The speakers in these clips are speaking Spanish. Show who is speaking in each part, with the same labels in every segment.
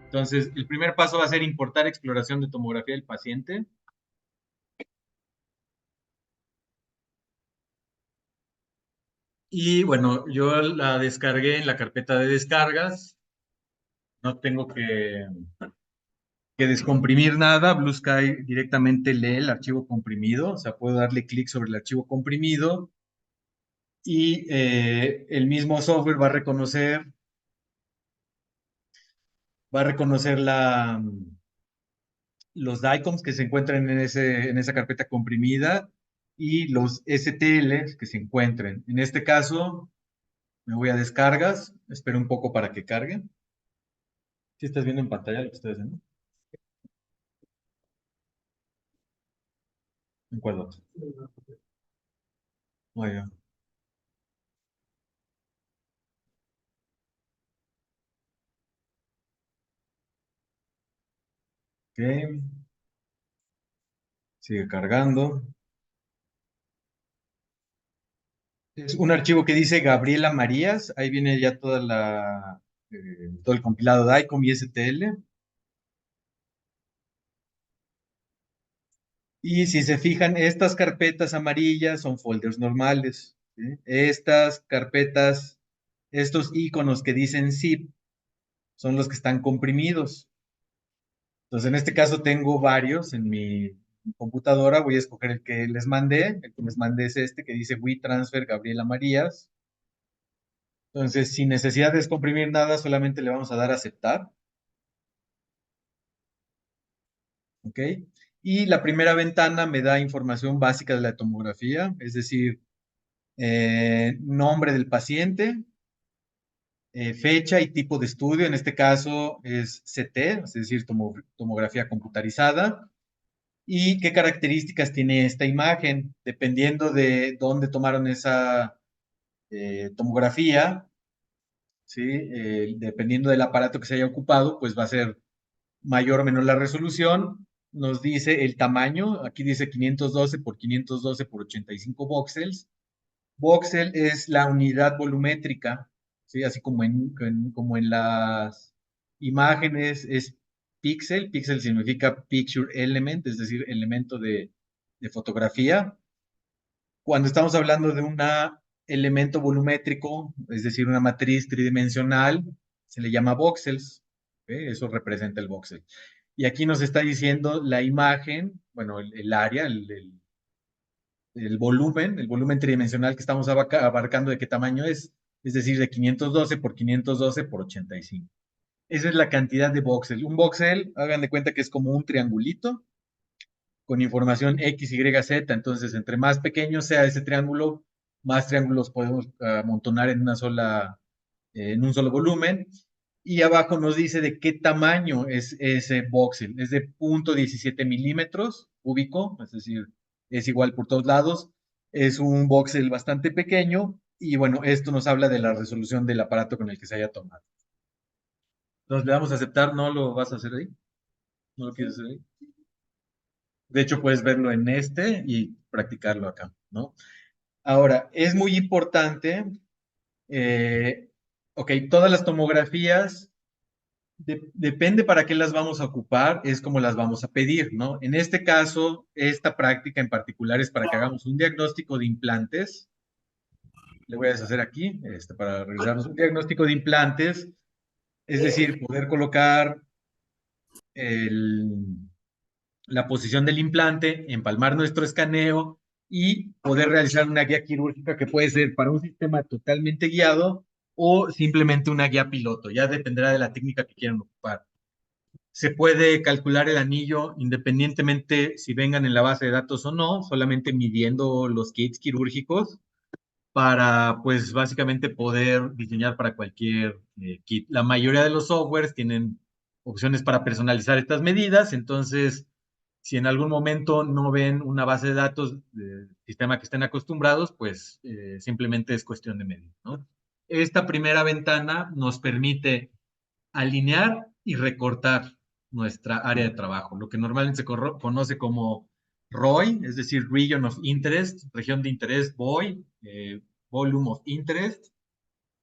Speaker 1: Entonces, el primer paso va a ser importar exploración de tomografía del paciente. Y bueno, yo la descargué en la carpeta de descargas. No tengo que descomprimir nada. Blue Sky directamente lee el archivo comprimido. O sea, puedo darle clic sobre el archivo comprimido y el mismo software va a reconocer los DICOMs que se encuentran en esa carpeta comprimida y los STL que se encuentren. En este caso, me voy a descargas, espero un poco para que cargue. Si estás viendo en pantalla lo que estoy haciendo. ¿En cuál otro? Muy bien. Ok, sigue cargando. Es un archivo que dice Gabriela Marías. Ahí viene ya todo el compilado de DICOM y STL. Y si se fijan, estas carpetas amarillas son folders normales, ¿sí? Estas carpetas, estos iconos que dicen zip, son los que están comprimidos. Entonces, en este caso tengo varios en mi computadora. Voy a escoger el que les mandé. El que les mandé es este que dice WeTransfer Gabriela Marías. Entonces, sin necesidad de descomprimir nada, solamente le vamos a dar a aceptar. ¿Ok? Y la primera ventana me da información básica de la tomografía, es decir, nombre del paciente, fecha y tipo de estudio. En este caso es CT, es decir, tomografía computarizada. ¿Y qué características tiene esta imagen? Dependiendo de dónde tomaron esa tomografía, ¿sí? Dependiendo del aparato que se haya ocupado, pues va a ser mayor o menor la resolución. Nos dice el tamaño, aquí dice 512 por 512 por 85 voxels. Voxel es la unidad volumétrica, ¿sí? Así como en las imágenes es píxel. Píxel significa picture element, es decir, elemento de fotografía. Cuando estamos hablando de un elemento volumétrico, es decir, una matriz tridimensional, se le llama voxels. ¿Ok? Eso representa el voxel. Y aquí nos está diciendo la imagen, bueno, el área, el volumen tridimensional que estamos abarcando, de qué tamaño es decir, de 512 por 512 por 85. Esa es la cantidad de voxel. Un voxel, hagan de cuenta que es como un triangulito con información X, Y, Z. Entonces, entre más pequeño sea ese triángulo, más triángulos podemos amontonar en un solo volumen. Y abajo nos dice de qué tamaño es ese voxel. Es de 0.17 milímetros cúbico, es decir, es igual por todos lados. Es un voxel bastante pequeño y bueno, esto nos habla de la resolución del aparato con el que se haya tomado. Entonces le damos a aceptar, ¿no lo vas a hacer ahí? ¿No lo quieres hacer ahí? De hecho, puedes verlo en este y practicarlo acá, ¿no? Ahora, es muy importante, eh, ok, todas las tomografías, depende para qué las vamos a ocupar, es como las vamos a pedir, ¿no? En este caso, esta práctica en particular es para que hagamos un diagnóstico de implantes. Le voy a deshacer aquí, para realizarnos un diagnóstico de implantes, es decir, poder colocar el, la posición del implante, empalmar nuestro escaneo y poder realizar una guía quirúrgica que puede ser para un sistema totalmente guiado o simplemente una guía piloto. Ya dependerá de la técnica que quieran ocupar. Se puede calcular el anillo independientemente si vengan en la base de datos o no, solamente midiendo los kits quirúrgicos para, pues, básicamente poder diseñar para cualquier kit. La mayoría de los softwares tienen opciones para personalizar estas medidas, entonces, si en algún momento no ven una base de datos del sistema que estén acostumbrados, pues simplemente es cuestión de medir, ¿no? Esta primera ventana nos permite alinear y recortar nuestra área de trabajo, lo que normalmente se conoce como ROI, es decir, Region of Interest, región de interés, VOI, Volume of Interest,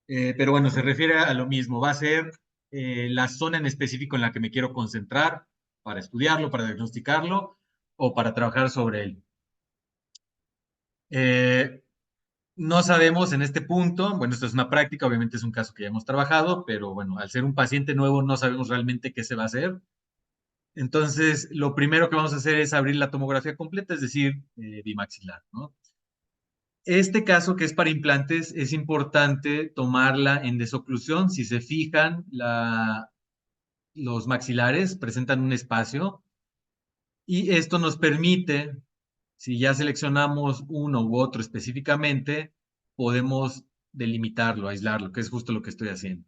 Speaker 1: pero bueno, se refiere a lo mismo, va a ser la zona en específico en la que me quiero concentrar para estudiarlo, para diagnosticarlo o para trabajar sobre él. Eh, no sabemos en este punto, bueno, esto es una práctica, obviamente es un caso que ya hemos trabajado, pero bueno, al ser un paciente nuevo no sabemos realmente qué se va a hacer. Entonces, lo primero que vamos a hacer es abrir la tomografía completa, es decir, bimaxilar, ¿no? Este caso que es para implantes, es importante tomarla en desoclusión. Si se fijan, los maxilares presentan un espacio y esto nos permite, si ya seleccionamos uno u otro específicamente, podemos delimitarlo, aislarlo, que es justo lo que estoy haciendo.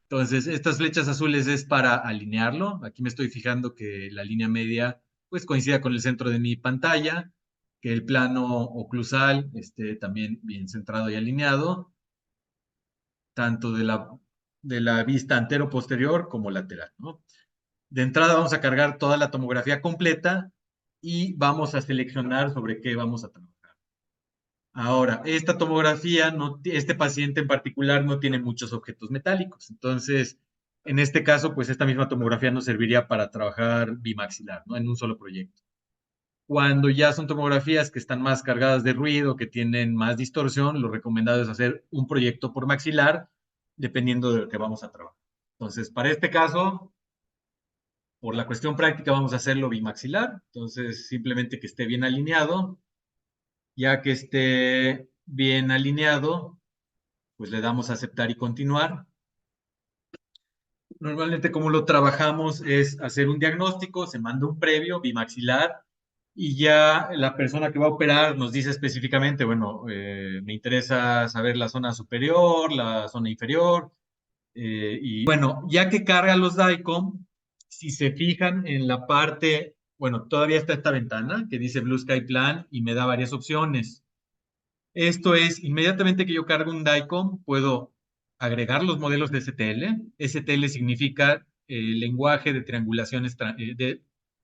Speaker 1: Entonces, estas flechas azules es para alinearlo. Aquí me estoy fijando que la línea media pues coincida con el centro de mi pantalla, que el plano oclusal esté también bien centrado y alineado, tanto de la vista antero-posterior como lateral, ¿no? De entrada vamos a cargar toda la tomografía completa y vamos a seleccionar sobre qué vamos a trabajar. Ahora, esta tomografía, este paciente en particular no tiene muchos objetos metálicos, entonces, en este caso, pues esta misma tomografía nos serviría para trabajar bimaxilar, ¿no? En un solo proyecto. Cuando ya son tomografías que están más cargadas de ruido, que tienen más distorsión, lo recomendado es hacer un proyecto por maxilar, dependiendo de lo que vamos a trabajar. Entonces, para este caso, por la cuestión práctica, vamos a hacerlo bimaxilar. Entonces, simplemente que esté bien alineado. Ya que esté bien alineado, pues le damos a aceptar y continuar. Normalmente como lo trabajamos es hacer un diagnóstico, se manda un previo bimaxilar y ya la persona que va a operar nos dice específicamente, bueno, me interesa saber la zona superior, la zona inferior, y bueno, ya que carga los DICOM, si se fijan en la parte, bueno, todavía está esta ventana que dice Blue Sky Plan y me da varias opciones. Esto es, inmediatamente que yo cargo un DICOM, puedo agregar los modelos de STL. STL significa lenguaje de triangulación,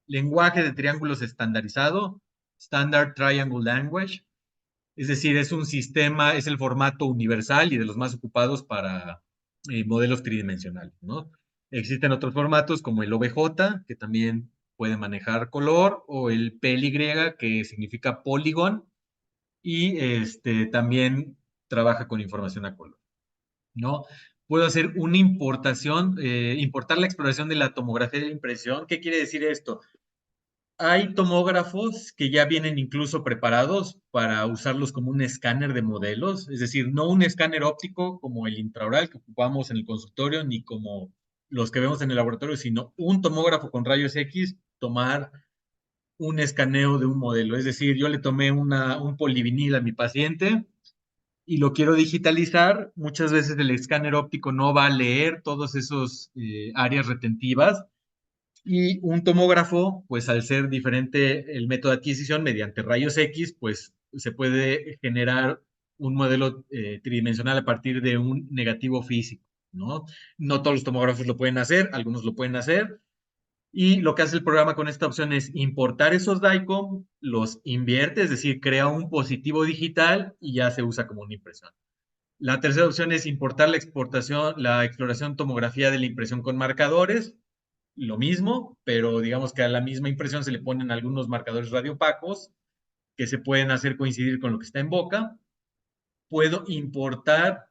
Speaker 1: lenguaje de triángulos estandarizado, Standard Triangle Language. Es decir, es un sistema, es el formato universal y de los más ocupados para modelos tridimensionales, ¿no? Existen otros formatos como el OBJ, que también puede manejar color, o el PLY, que significa Polygon, y también trabaja con información a color, ¿no? Puedo hacer una importación, importar la exploración de la tomografía de impresión. ¿Qué quiere decir esto? Hay tomógrafos que ya vienen incluso preparados para usarlos como un escáner de modelos, es decir, no un escáner óptico como el intraoral que ocupamos en el consultorio, ni como los que vemos en el laboratorio, sino un tomógrafo con rayos X, tomar un escaneo de un modelo. Es decir, yo le tomé un polivinil a mi paciente y lo quiero digitalizar. Muchas veces el escáner óptico no va a leer todos esos áreas retentivas y un tomógrafo, pues al ser diferente el método de adquisición mediante rayos X, pues se puede generar un modelo tridimensional a partir de un negativo físico, ¿no? No todos los tomógrafos lo pueden hacer, algunos lo pueden hacer, y lo que hace el programa con esta opción es importar esos DICOM, los invierte, es decir, crea un positivo digital y ya se usa como una impresión. La tercera opción es importar la exploración tomografía de la impresión con marcadores, lo mismo, pero digamos que a la misma impresión se le ponen algunos marcadores radiopacos que se pueden hacer coincidir con lo que está en boca. Puedo importar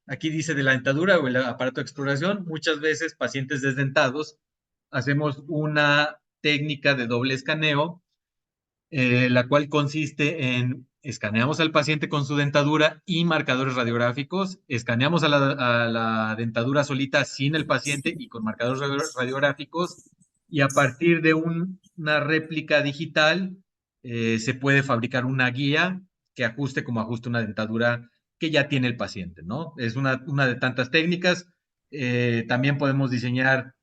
Speaker 1: aquí dice de la dentadura o el aparato de exploración. Muchas veces pacientes desdentados hacemos una técnica de doble escaneo, la cual consiste en escaneamos al paciente con su dentadura y marcadores radiográficos, escaneamos a la dentadura solita sin el paciente y con marcadores radiográficos, y a partir de una réplica digital se puede fabricar una guía que ajuste como ajusta una dentadura que ya tiene el paciente, ¿no? Es una de tantas técnicas. También podemos diseñar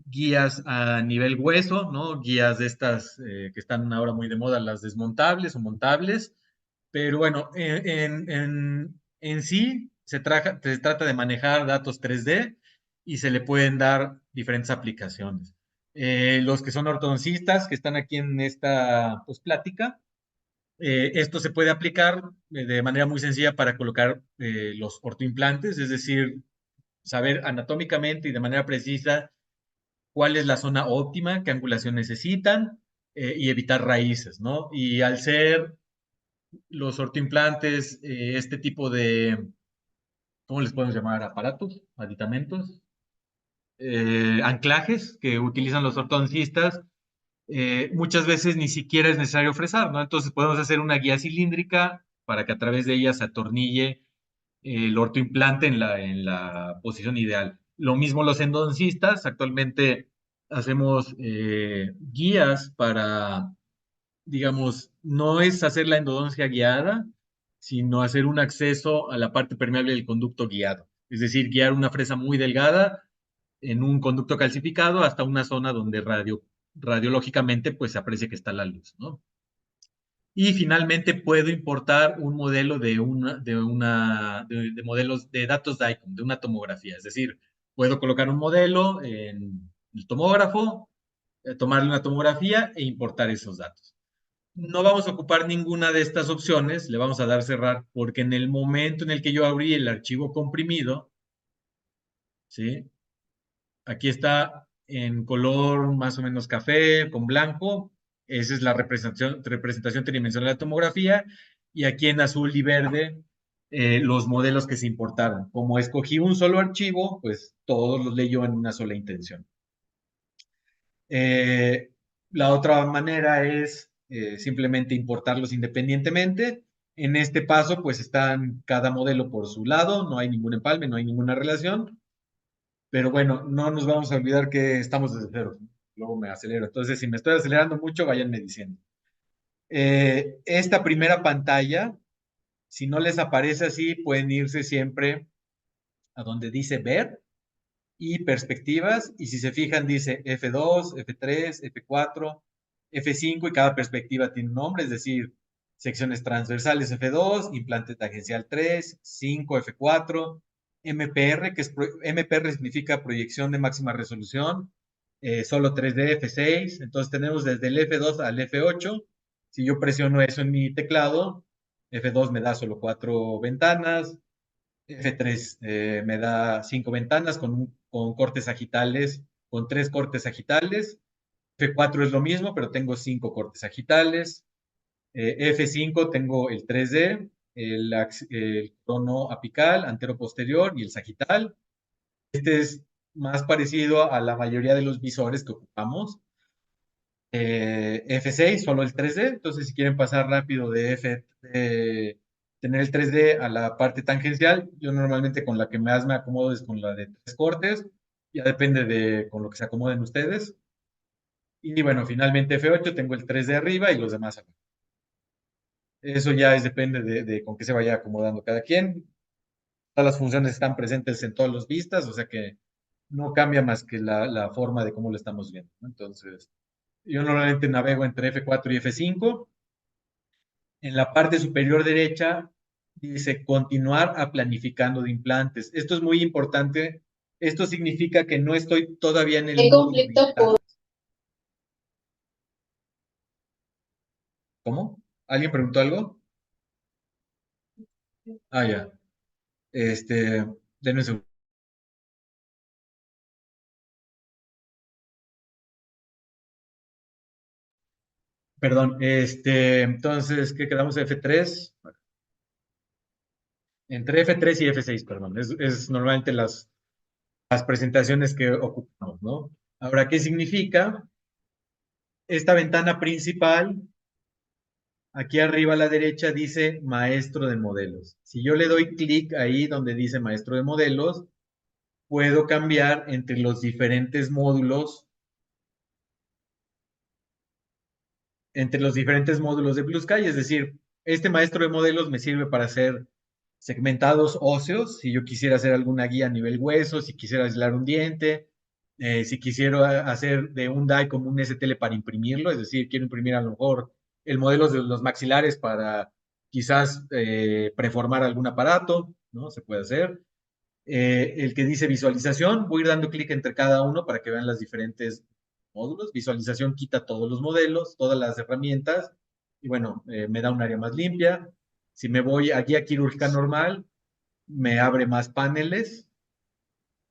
Speaker 1: guías a nivel hueso, ¿no? Guías de estas que están ahora muy de moda, las desmontables o montables. Pero bueno, en sí se trata de manejar datos 3D y se le pueden dar diferentes aplicaciones. Los que son ortodoncistas, que están aquí en esta pues, plática, esto se puede aplicar de manera muy sencilla para colocar los ortoimplantes, es decir, saber anatómicamente y de manera precisa cuál es la zona óptima, qué angulación necesitan y evitar raíces, ¿no? Y al ser los ortoimplantes, este tipo de, ¿cómo les podemos llamar? Aparatos, aditamentos, anclajes que utilizan los ortodoncistas, muchas veces ni siquiera es necesario fresar, ¿no? Entonces podemos hacer una guía cilíndrica para que a través de ella se atornille el ortoimplante en la posición ideal. Lo mismo los endodoncistas, actualmente hacemos guías para, digamos, no es hacer la endodoncia guiada, sino hacer un acceso a la parte permeable del conducto guiado. Es decir, guiar una fresa muy delgada en un conducto calcificado hasta una zona donde radiológicamente pues se aprecia que está la luz, ¿no? Y finalmente puedo importar un modelo de modelos de datos DICOM, de una tomografía. Es decir, puedo colocar un modelo en el tomógrafo, tomarle una tomografía e importar esos datos. No vamos a ocupar ninguna de estas opciones, le vamos a dar cerrar, porque en el momento en el que yo abrí el archivo comprimido, ¿sí? Aquí está en color más o menos café con blanco. Esa es la representación tridimensional de la tomografía. Y aquí en azul y verde, los modelos que se importaron. Como escogí un solo archivo, pues todos los leyó en una sola intención. Eh, la otra manera es simplemente importarlos independientemente. En este paso, pues están cada modelo por su lado, no hay ningún empalme, no hay ninguna relación. Pero bueno, no nos vamos a olvidar que estamos desde cero. Luego me acelero. Entonces, si me estoy acelerando mucho, váyanme diciendo. Esta primera pantalla, si no les aparece así, pueden irse siempre a donde dice ver y perspectivas. Y si se fijan, dice F2, F3, F4, F5 y cada perspectiva tiene un nombre, es decir, secciones transversales F2, implante tangencial 3, 5, F4, MPR, MPR significa proyección de máxima resolución, solo 3D, F6. Entonces tenemos desde el F2 al F8. Si yo presiono eso en mi teclado, F2 me da solo 4 ventanas, F3 me da 5 ventanas con cortes sagitales, con 3 cortes sagitales. F4 es lo mismo, pero tengo 5 cortes sagitales. F5 tengo el 3D, el cono apical, antero-posterior y el sagital. Este es más parecido a la mayoría de los visores que ocupamos. F6, solo el 3D. Entonces, si quieren pasar rápido tener el 3D a la parte tangencial, yo normalmente con la que más me acomodo es con la de 3 cortes. Ya depende de con lo que se acomoden ustedes. Y bueno, finalmente F8 tengo el 3D arriba y los demás abajo. Eso ya depende de con qué se vaya acomodando cada quien. Todas las funciones están presentes en todas las vistas, o sea que no cambia más que la forma de cómo lo estamos viendo, ¿no? Entonces, yo normalmente navego entre F4 y F5. En la parte superior derecha dice continuar a planificando de implantes. Esto es muy importante. Esto significa que no estoy todavía en el
Speaker 2: ¿Qué
Speaker 1: módulo de
Speaker 2: conflicto pudo?
Speaker 1: implantes. ¿Cómo? ¿Alguien preguntó algo? Ah, ya. Denme un segundo. Perdón, entonces, ¿qué quedamos? F3, entre F3 y F6, perdón. Es normalmente las presentaciones que ocupamos, ¿no? Ahora, ¿qué significa? Esta ventana principal, aquí arriba a la derecha dice maestro de modelos. Si yo le doy clic ahí donde dice maestro de modelos, puedo cambiar entre los diferentes módulos de Blue Sky. Es decir, este maestro de modelos me sirve para hacer segmentados óseos, si yo quisiera hacer alguna guía a nivel hueso, si quisiera aislar un diente, si quisiera hacer de un DAI como un STL para imprimirlo, es decir, quiero imprimir a lo mejor el modelo de los maxilares para quizás preformar algún aparato, ¿no? Se puede hacer. El que dice visualización, voy a ir dando clic entre cada uno para que vean las diferentes módulos. Visualización quita todos los modelos, todas las herramientas y bueno, me da un área más limpia. Si me voy a guía quirúrgica normal, me abre más paneles.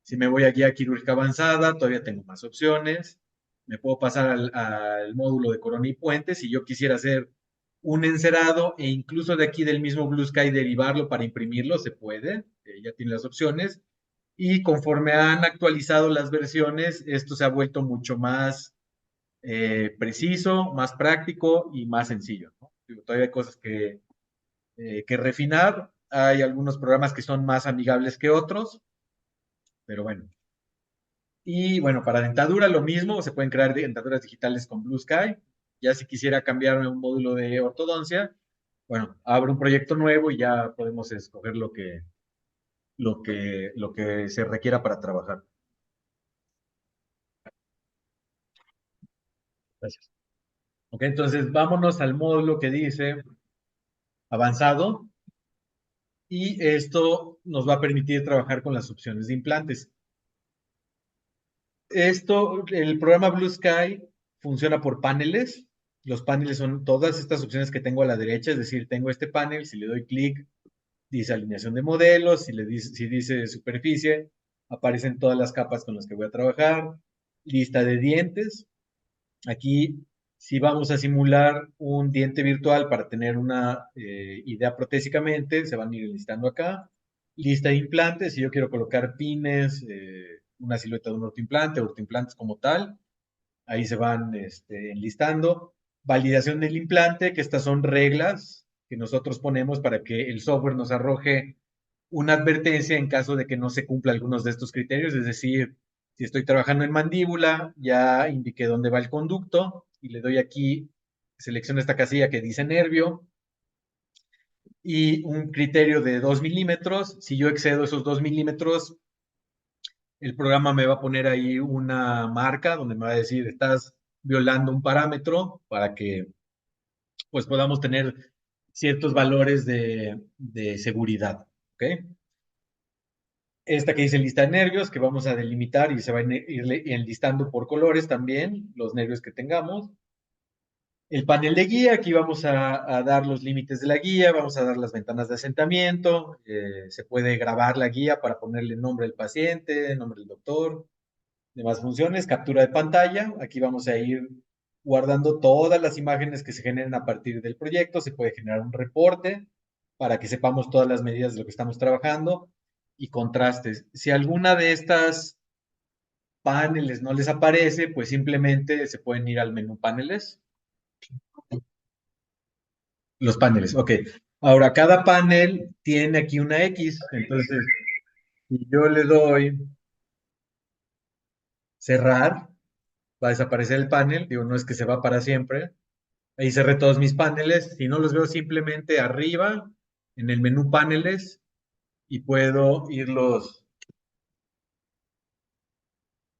Speaker 1: Si me voy a guía quirúrgica avanzada, todavía tengo más opciones. Me puedo pasar al módulo de corona y puente si yo quisiera hacer un encerado e incluso de aquí del mismo Blue Sky derivarlo para imprimirlo, se puede, ya tiene las opciones. Y conforme han actualizado las versiones, esto se ha vuelto mucho más preciso, más práctico y más sencillo, ¿no? Digo, todavía hay cosas que refinar. Hay algunos programas que son más amigables que otros, pero bueno. Y bueno, para dentadura lo mismo, se pueden crear dentaduras digitales con Blue Sky. Ya si quisiera cambiarme un módulo de ortodoncia, bueno, abro un proyecto nuevo y ya podemos escoger lo que se requiera para trabajar. Gracias. Ok, entonces vámonos al módulo que dice avanzado y esto nos va a permitir trabajar con las opciones de implantes. El programa Blue Sky funciona por paneles. Los paneles son todas estas opciones que tengo a la derecha, es decir, tengo este panel, si le doy clic, dice alineación de modelos, si dice superficie, aparecen todas las capas con las que voy a trabajar, lista de dientes. Aquí, si vamos a simular un diente virtual para tener una idea protésicamente, se van a ir listando acá. Lista de implantes, si yo quiero colocar pines, una silueta de un ortoimplante, ortoimplantes como tal, ahí se van enlistando. Validación del implante, que estas son reglas que nosotros ponemos para que el software nos arroje una advertencia en caso de que no se cumpla algunos de estos criterios, es decir, si estoy trabajando en mandíbula, ya indiqué dónde va el conducto y le doy aquí, selecciono esta casilla que dice nervio y un criterio de 2 milímetros. Si yo excedo esos 2 milímetros, el programa me va a poner ahí una marca donde me va a decir, estás violando un parámetro para que pues podamos tener ciertos valores de seguridad. ¿Ok? Esta que dice lista de nervios, que vamos a delimitar y se va a ir enlistando por colores también, los nervios que tengamos. El panel de guía, aquí vamos a dar los límites de la guía, vamos a dar las ventanas de asentamiento, se puede grabar la guía para ponerle nombre del paciente, nombre del doctor, demás funciones, captura de pantalla, aquí vamos a ir guardando todas las imágenes que se generen a partir del proyecto, se puede generar un reporte para que sepamos todas las medidas de lo que estamos trabajando y contrastes. Si alguna de estas paneles no les aparece, pues simplemente se pueden ir al menú paneles. Los paneles, ok. Ahora, cada panel tiene aquí una X, entonces, si yo le doy cerrar, va a desaparecer el panel, digo, no es que se va para siempre. Ahí cerré todos mis paneles, si no los veo simplemente arriba, en el menú paneles, y puedo irlos.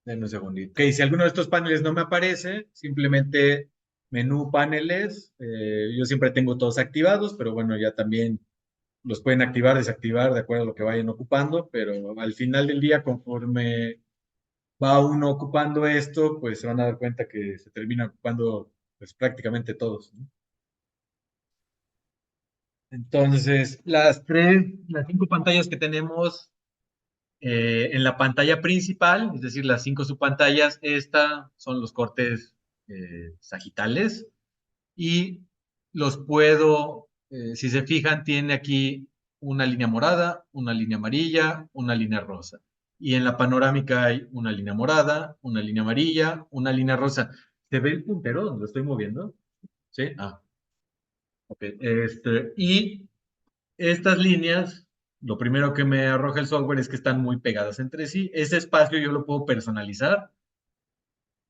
Speaker 1: Denme un segundito. Ok, si alguno de estos paneles no me aparece, simplemente menú paneles. Yo siempre tengo todos activados, pero bueno, ya también los pueden activar, desactivar de acuerdo a lo que vayan ocupando, pero al final del día, conforme va uno ocupando esto, pues se van a dar cuenta que se termina ocupando pues prácticamente todos, ¿no? Entonces, las 5 pantallas que tenemos en la pantalla principal, es decir, las 5 subpantallas, esta son los cortes sagitales y los puedo, si se fijan, tiene aquí una línea morada, una línea amarilla, una línea rosa. Y en la panorámica hay una línea morada, una línea amarilla, una línea rosa. ¿Se ve el puntero donde lo estoy moviendo? Sí. Ah, ok. Y estas líneas, lo primero que me arroja el software es que están muy pegadas entre sí. Ese espacio yo lo puedo personalizar.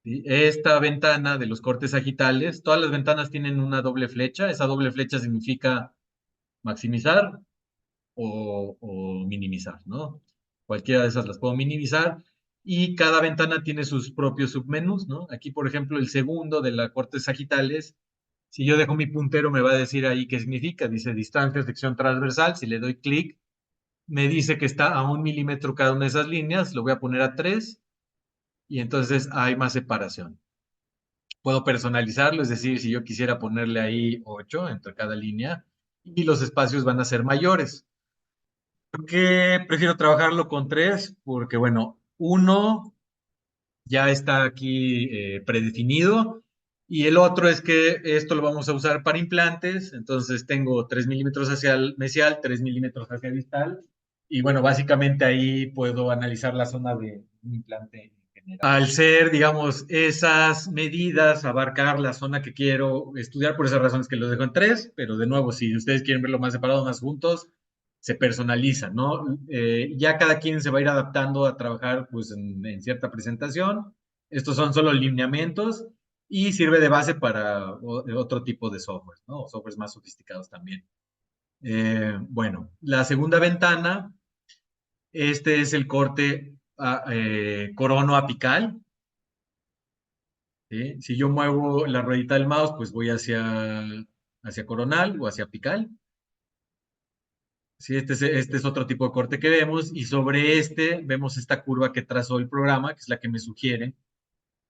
Speaker 1: ¿Sí? Esta ventana de los cortes sagitales, todas las ventanas tienen una doble flecha. Esa doble flecha significa maximizar o minimizar, ¿no? Cualquiera de esas las puedo minimizar. Y cada ventana tiene sus propios submenús, ¿no? Aquí, por ejemplo, el segundo de la cortes sagitales, si yo dejo mi puntero, me va a decir ahí qué significa. Dice distancia, sección transversal. Si le doy clic, me dice que está a 1 milímetro cada una de esas líneas. Lo voy a poner a 3 y entonces hay más separación. Puedo personalizarlo, es decir, si yo quisiera ponerle ahí 8 entre cada línea y los espacios van a ser mayores. ¿Por qué prefiero trabajarlo con 3? Porque, bueno, Uno ya está aquí predefinido y el otro es que esto lo vamos a usar para implantes, entonces tengo 3 milímetros hacia el mesial, 3 milímetros hacia distal y bueno, básicamente ahí puedo analizar la zona de un implante en general. Al ser, digamos, esas medidas, abarcar la zona que quiero estudiar, por esas razones que lo dejo en tres, pero de nuevo, si ustedes quieren verlo más separado, más juntos, se personaliza, ¿no? Ya cada quien se va a ir adaptando a trabajar pues en cierta presentación. Estos son solo lineamientos y sirve de base para otro tipo de software, ¿no? Softwares más sofisticados también. Bueno, la segunda ventana, este es el corte corono apical. ¿Sí? Si yo muevo la ruedita del mouse, pues voy hacia coronal o hacia apical. Sí, este es otro tipo de corte que vemos y sobre este vemos esta curva que trazó el programa, que es la que me sugiere.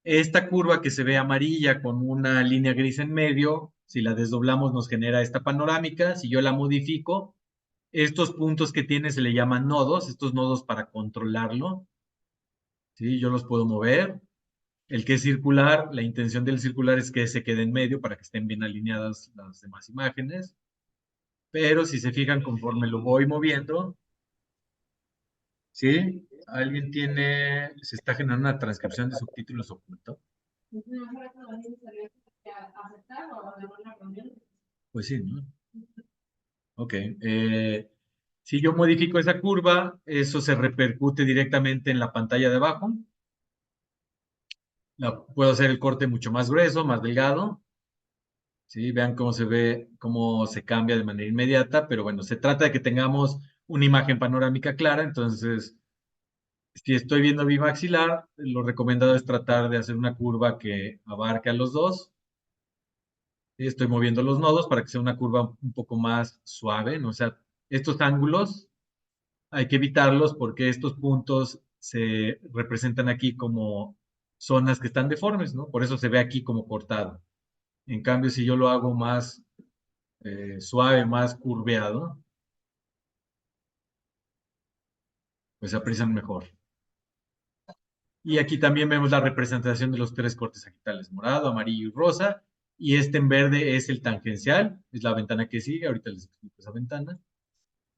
Speaker 1: Esta curva que se ve amarilla con una línea gris en medio, si la desdoblamos nos genera esta panorámica. Si yo la modifico, estos puntos que tiene se le llaman nodos, estos nodos para controlarlo. ¿Sí? Yo los puedo mover. El que es circular, la intención del circular es que se quede en medio para que estén bien alineadas las demás imágenes. Pero si se fijan, conforme lo voy moviendo, ¿sí? ¿Alguien se está generando una transcripción de subtítulos oculto? Pues sí, ¿no? Ok. Si yo modifico esa curva, eso se repercute directamente en la pantalla de abajo. Puedo hacer el corte mucho más grueso, más delgado. ¿Sí? Vean cómo se ve, cómo se cambia de manera inmediata, pero bueno, se trata de que tengamos una imagen panorámica clara, entonces si estoy viendo bimaxilar, lo recomendado es tratar de hacer una curva que abarque a los dos. Y estoy moviendo los nodos para que sea una curva un poco más suave, ¿no? O sea, estos ángulos hay que evitarlos porque estos puntos se representan aquí como zonas que están deformes, ¿no? Por eso se ve aquí como cortado. En cambio, si yo lo hago más suave, más curveado, pues se aprecian mejor. Y aquí también vemos la representación de los tres cortes sagitales, morado, amarillo y rosa. Y este en verde es el tangencial, es la ventana que sigue, ahorita les explico esa ventana.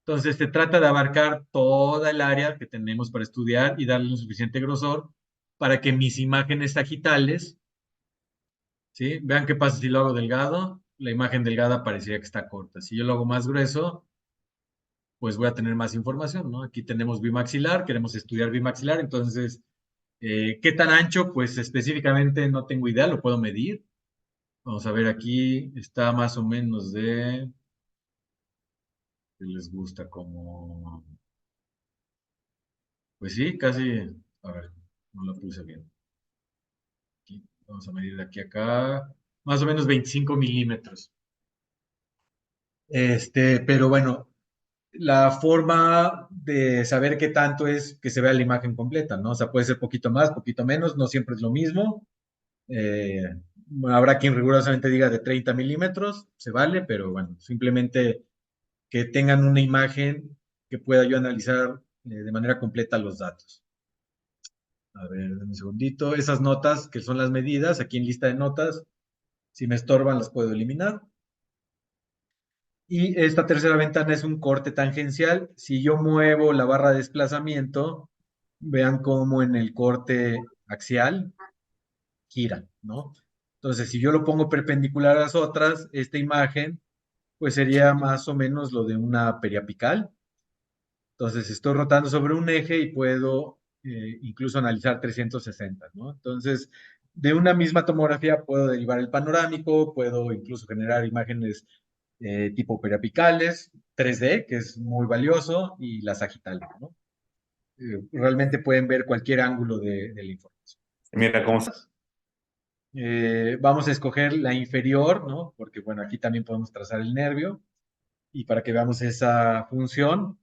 Speaker 1: Entonces se trata de abarcar toda el área que tenemos para estudiar y darle un suficiente grosor para que mis imágenes sagitales, ¿sí? Vean qué pasa si lo hago delgado, la imagen delgada parecería que está corta. Si yo lo hago más grueso, pues voy a tener más información, ¿no? Aquí tenemos bimaxilar, queremos estudiar bimaxilar, entonces ¿qué tan ancho? Pues específicamente no tengo idea, lo puedo medir. Vamos a ver aquí, está más o menos ¿qué les gusta? Como, pues sí, casi, a ver, no lo puse bien. Aquí, vamos a medir de aquí a acá, más o menos 25 milímetros. Pero bueno, la forma de saber qué tanto es que se vea la imagen completa, ¿no? O sea, puede ser poquito más, poquito menos, no siempre es lo mismo. Eh, Habrá quien rigurosamente diga de 30 milímetros, se vale, pero bueno, simplemente que tengan una imagen que pueda yo analizar de manera completa los datos. A ver, un segundito. Esas notas que son las medidas, aquí en lista de notas, si me estorban las puedo eliminar. Y esta tercera ventana es un corte tangencial. Si yo muevo la barra de desplazamiento, vean cómo en el corte axial gira, ¿no? Entonces, si yo lo pongo perpendicular a las otras, esta imagen, pues sería más o menos lo de una periapical. Entonces, estoy rotando sobre un eje y puedo incluso analizar 360, ¿no? Entonces, de una misma tomografía puedo derivar el panorámico, puedo incluso generar imágenes tipo periapicales, 3D, que es muy valioso, y la sagital, ¿no? Realmente pueden ver cualquier ángulo de la información.
Speaker 2: Mira cómo está.
Speaker 1: Vamos a escoger la inferior, ¿no? Porque, bueno, aquí también podemos trazar el nervio y para que veamos esa función.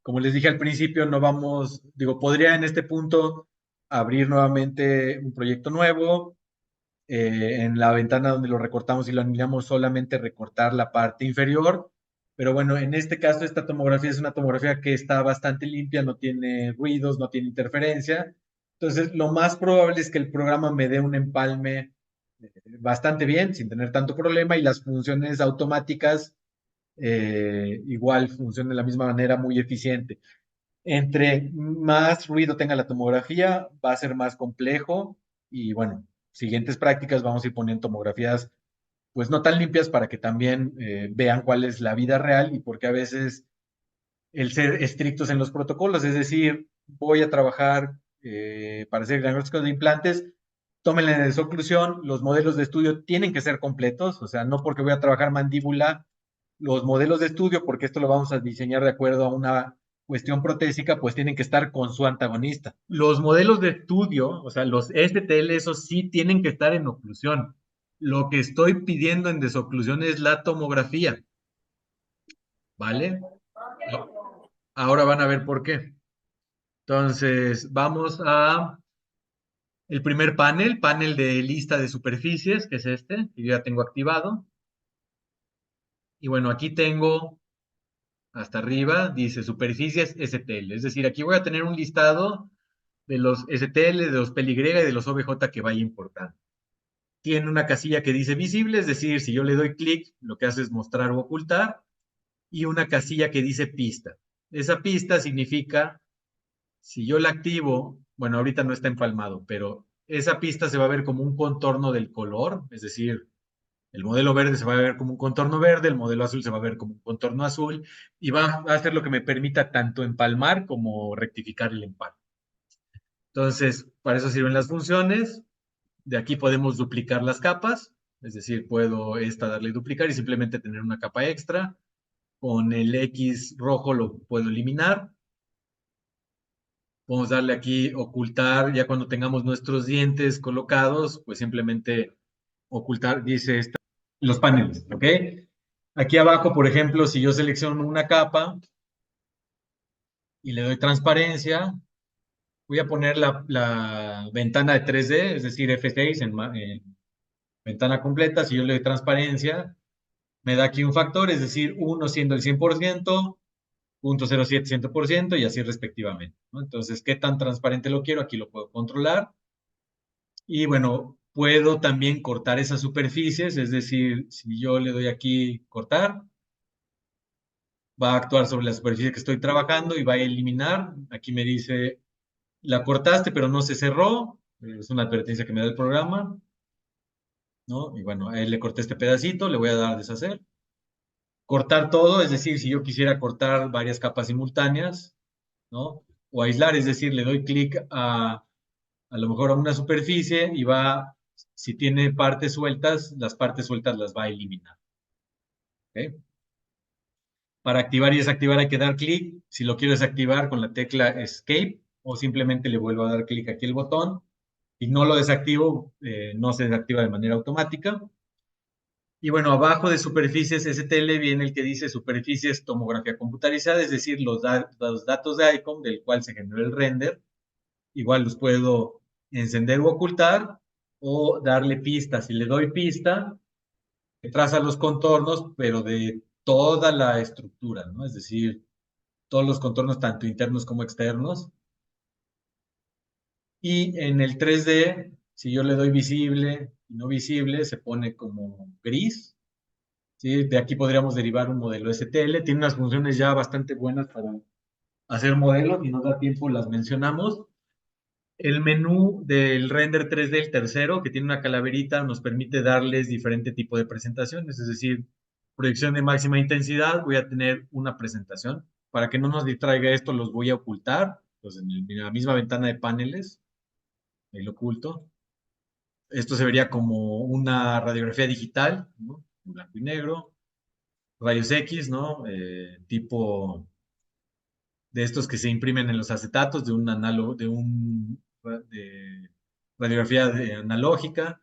Speaker 1: Como les dije al principio, no vamos, digo, podría en este punto abrir nuevamente un proyecto nuevo. En la ventana donde lo recortamos y lo alineamos, solamente recortar la parte inferior, Pero bueno, en este caso, esta tomografía es una tomografía que está bastante limpia, no tiene ruidos, no tiene interferencia. Entonces, lo más probable es que el programa me dé un empalme bastante bien, sin tener tanto problema, y las funciones automáticas igual funcionan de la misma manera, muy eficiente. Entre más ruido tenga la tomografía, va a ser más complejo y bueno, siguientes prácticas vamos a ir poniendo tomografías pues no tan limpias para que también vean cuál es la vida real y porque a veces el ser estrictos en los protocolos, es decir, voy a trabajar para hacer diagnósticos de implantes, tómenle en desoclusión, los modelos de estudio tienen que ser completos, o sea, no porque voy a trabajar mandíbula, los modelos de estudio, porque esto lo vamos a diseñar de acuerdo a una cuestión protésica, pues tienen que estar con su antagonista. Los modelos de estudio, o sea, los STL, esos sí tienen que estar en oclusión. Lo que estoy pidiendo en desoclusión es la tomografía, ¿vale? Ahora van a ver por qué. Entonces, vamos a el primer panel, panel de lista de superficies, que es este, que yo ya tengo activado. Y bueno, aquí tengo hasta arriba, dice superficies STL. Es decir, aquí voy a tener un listado de los STL, de los PLY y de los OBJ que vaya importando. Tiene una casilla que dice visible, es decir, si yo le doy clic, lo que hace es mostrar o ocultar, y una casilla que dice pista. Esa pista significa, si yo la activo, bueno, ahorita no está empalmado, pero esa pista se va a ver como un contorno del color, es decir, el modelo verde se va a ver como un contorno verde, el modelo azul se va a ver como un contorno azul, y va a ser lo que me permita tanto empalmar como rectificar el empalme. Entonces, para eso sirven las funciones. De aquí podemos duplicar las capas, es decir, puedo esta darle duplicar y simplemente tener una capa extra. Con el X rojo lo puedo eliminar. Podemos darle aquí ocultar, ya cuando tengamos nuestros dientes colocados, pues simplemente ocultar, dice esta, los paneles, ¿ok? Aquí abajo, por ejemplo, si yo selecciono una capa y le doy transparencia, voy a poner la ventana de 3D, es decir, F6 en ventana completa. Si yo le doy transparencia, me da aquí un factor, es decir, 1 siendo el 100%, 0.07 100% y así respectivamente, ¿no? Entonces, ¿qué tan transparente lo quiero? Aquí lo puedo controlar. Y bueno, puedo también cortar esas superficies, es decir, si yo le doy aquí cortar, va a actuar sobre la superficie que estoy trabajando y va a eliminar. Aquí me dice, la cortaste, pero no se cerró. Es una advertencia que me da el programa, ¿no? Y bueno, a él le corté este pedacito, le voy a dar a deshacer. Cortar todo, es decir, si yo quisiera cortar varias capas simultáneas, ¿no? O aislar, es decir, le doy clic a lo mejor a una superficie y va, si tiene partes sueltas, las partes sueltas las va a eliminar. ¿Ok? Para activar y desactivar hay que dar clic. Si lo quiero desactivar con la tecla Escape o simplemente le vuelvo a dar clic aquí el botón y no lo desactivo, no se desactiva de manera automática. Y bueno, abajo de superficies STL viene el que dice superficies tomografía computarizada, es decir, los datos de ICOM del cual se generó el render. Igual los puedo encender o ocultar o darle pista. Si le doy pista, traza los contornos, pero de toda la estructura, ¿no? Es decir, todos los contornos, tanto internos como externos. Y en el 3D, si yo le doy visible y no visible, se pone como gris. ¿Sí? De aquí podríamos derivar un modelo STL. Tiene unas funciones ya bastante buenas para hacer modelos y nos da tiempo, las mencionamos. El menú del render 3D, el tercero, que tiene una calaverita, nos permite darles diferente tipo de presentaciones, es decir, proyección de máxima intensidad, voy a tener una presentación. Para que no nos distraiga esto, los voy a ocultar, pues en la misma ventana de paneles, ahí lo oculto. Esto se vería como una radiografía digital, ¿no? En blanco y negro, rayos X, ¿no? Tipo de estos que se imprimen en los acetatos, de un análogo, de radiografía analógica,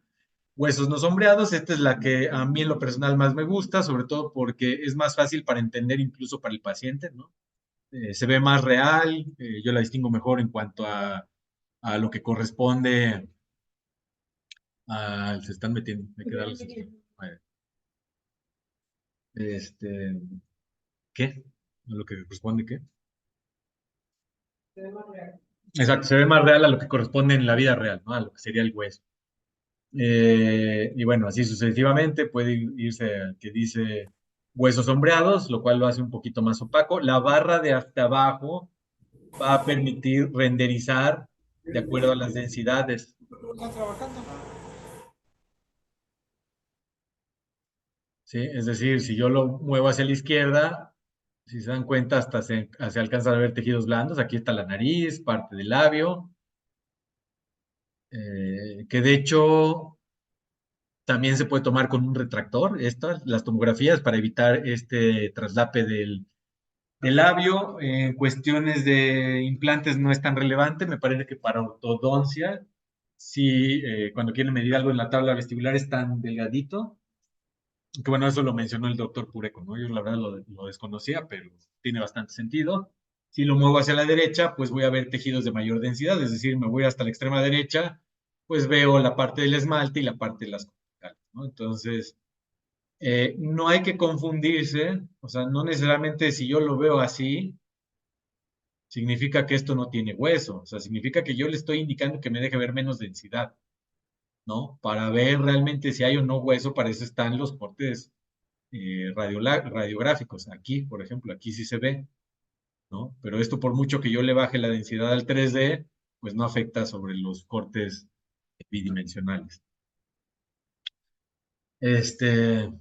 Speaker 1: huesos no sombreados. Esta es la que a mí en lo personal más me gusta, sobre todo porque es más fácil para entender incluso para el paciente, ¿no? Se ve más real, yo la distingo mejor en cuanto a lo que corresponde a... Se están metiendo, hay que darles... Este, ¿qué? ¿A lo que corresponde qué? Exacto, se ve más real a lo que corresponde en la vida real, ¿no? A lo que sería el hueso. Y bueno, así sucesivamente puede irse al que dice huesos sombreados, lo cual lo hace un poquito más opaco. La barra de hasta abajo va a permitir renderizar de acuerdo a las densidades.
Speaker 2: ¿Estás trabajando?
Speaker 1: ¿Sí? Es decir, si yo lo muevo hacia la izquierda, si se dan cuenta, hasta se alcanzan a ver tejidos blandos. Aquí está la nariz, parte del labio, que de hecho también se puede tomar con un retractor, estas, las tomografías, para evitar este traslape del labio. En cuestiones de implantes no es tan relevante, me parece que para ortodoncia, sí, cuando quieren medir algo en la tabla vestibular es tan delgadito, que bueno, eso lo mencionó el doctor Pureco, ¿no? Yo la verdad lo desconocía, pero tiene bastante sentido. Si lo muevo hacia la derecha, pues voy a ver tejidos de mayor densidad, es decir, me voy hasta la extrema derecha, pues veo la parte del esmalte y la parte de las corticales, ¿no? Entonces, no hay que confundirse, o sea, no necesariamente si yo lo veo así, significa que esto no tiene hueso, o sea, significa que yo le estoy indicando que me deje ver menos densidad, ¿no? Para ver realmente si hay o no hueso, para eso están los cortes radiográficos. Aquí, por ejemplo, aquí sí se ve, ¿no? Pero esto por mucho que yo le baje la densidad al 3D, pues no afecta sobre los cortes bidimensionales. Este,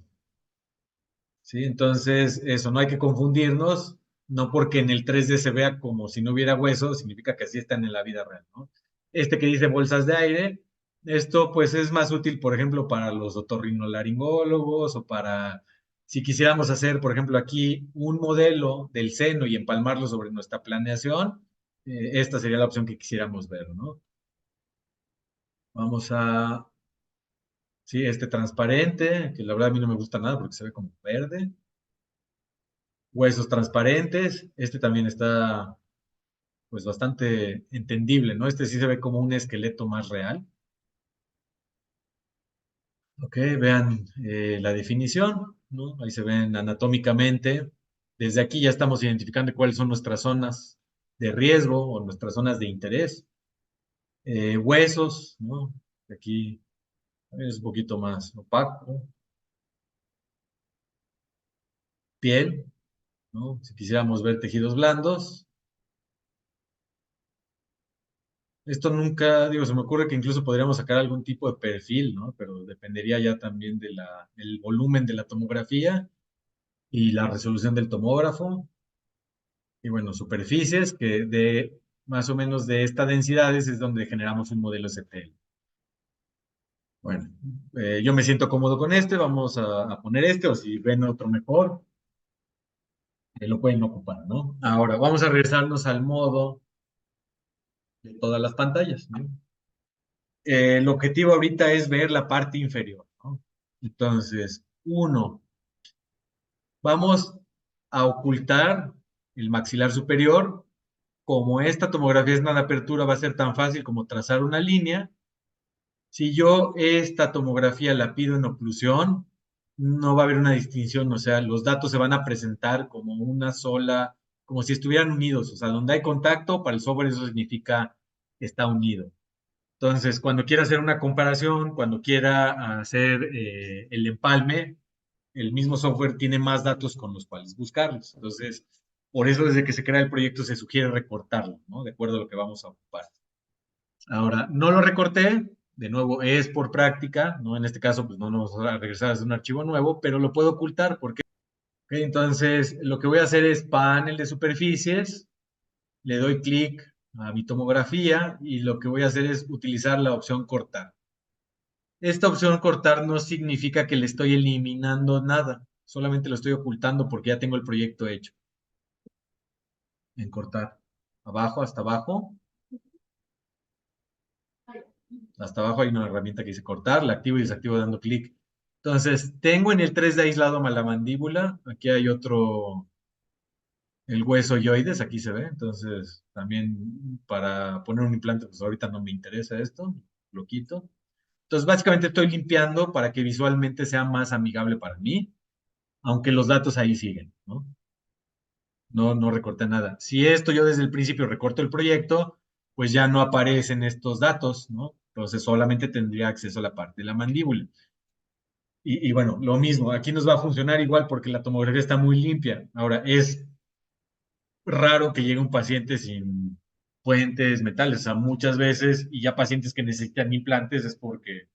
Speaker 1: sí, entonces eso, no hay que confundirnos, no porque en el 3D se vea como si no hubiera hueso, significa que así están en la vida real, ¿no? Este que dice bolsas de aire, esto pues es más útil, por ejemplo, para los otorrinolaringólogos o para, si quisiéramos hacer, por ejemplo, aquí un modelo del seno y empalmarlo sobre nuestra planeación, esta sería la opción que quisiéramos ver, ¿no? Vamos a, sí, este transparente, que la verdad a mí no me gusta nada porque se ve como verde. Huesos transparentes. Este también está, pues, bastante entendible, ¿no? Este sí se ve como un esqueleto más real. Ok, vean la definición, ¿no? Ahí se ven anatómicamente. Desde aquí ya estamos identificando cuáles son nuestras zonas de riesgo o nuestras zonas de interés. Huesos, ¿no? Aquí es un poquito más opaco. Piel, ¿no? Si quisiéramos ver tejidos blandos. Esto nunca, digo, se me ocurre que incluso podríamos sacar algún tipo de perfil, ¿no? Pero dependería ya también del volumen de la tomografía y la resolución del tomógrafo. Y bueno, superficies que de más o menos de estas densidades es donde generamos un modelo STL. Bueno, yo me siento cómodo con este, vamos a poner este, o si ven otro mejor, lo pueden ocupar, ¿no? Ahora, vamos a regresarnos al modo de todas las pantallas, ¿no? El objetivo ahorita es ver la parte inferior, ¿no? Entonces, uno, vamos a ocultar el maxilar superior. Como esta tomografía es nada apertura, va a ser tan fácil como trazar una línea. Si yo esta tomografía la pido en oclusión, no va a haber una distinción, o sea, los datos se van a presentar como una sola, como si estuvieran unidos, o sea, donde hay contacto, para el software eso significa que está unido. Entonces, cuando quiera hacer una comparación, cuando quiera hacer el empalme, el mismo software tiene más datos con los cuales buscarlos. Entonces, por eso desde que se crea el proyecto se sugiere recortarlo, ¿no? De acuerdo a lo que vamos a ocupar. Ahora, no lo recorté, de nuevo, es por práctica, ¿no? En este caso, pues no nos vamos a regresar a hacer un archivo nuevo, pero lo puedo ocultar porque, ok, entonces, lo que voy a hacer es panel de superficies, le doy clic a mi tomografía y lo que voy a hacer es utilizar la opción cortar. Esta opción cortar no significa que le estoy eliminando nada, solamente lo estoy ocultando porque ya tengo el proyecto hecho. En cortar. Abajo, hasta abajo hay una herramienta que dice cortar, la activo y desactivo dando clic. Entonces, tengo en el 3D aislado la mandíbula, aquí hay otro, el hueso yoides, aquí se ve, entonces también para poner un implante, pues ahorita no me interesa esto, lo quito. Entonces, básicamente estoy limpiando para que visualmente sea más amigable para mí, aunque los datos ahí siguen, ¿no? no recorta nada. Si esto yo desde el principio recorto el proyecto, pues ya no aparecen estos datos, ¿no? Entonces solamente tendría acceso a la parte de la mandíbula. Y bueno, lo mismo, aquí nos va a funcionar igual porque la tomografía está muy limpia. Ahora, es raro que llegue un paciente sin puentes, metales, o sea, muchas veces, y ya pacientes que necesitan implantes es porque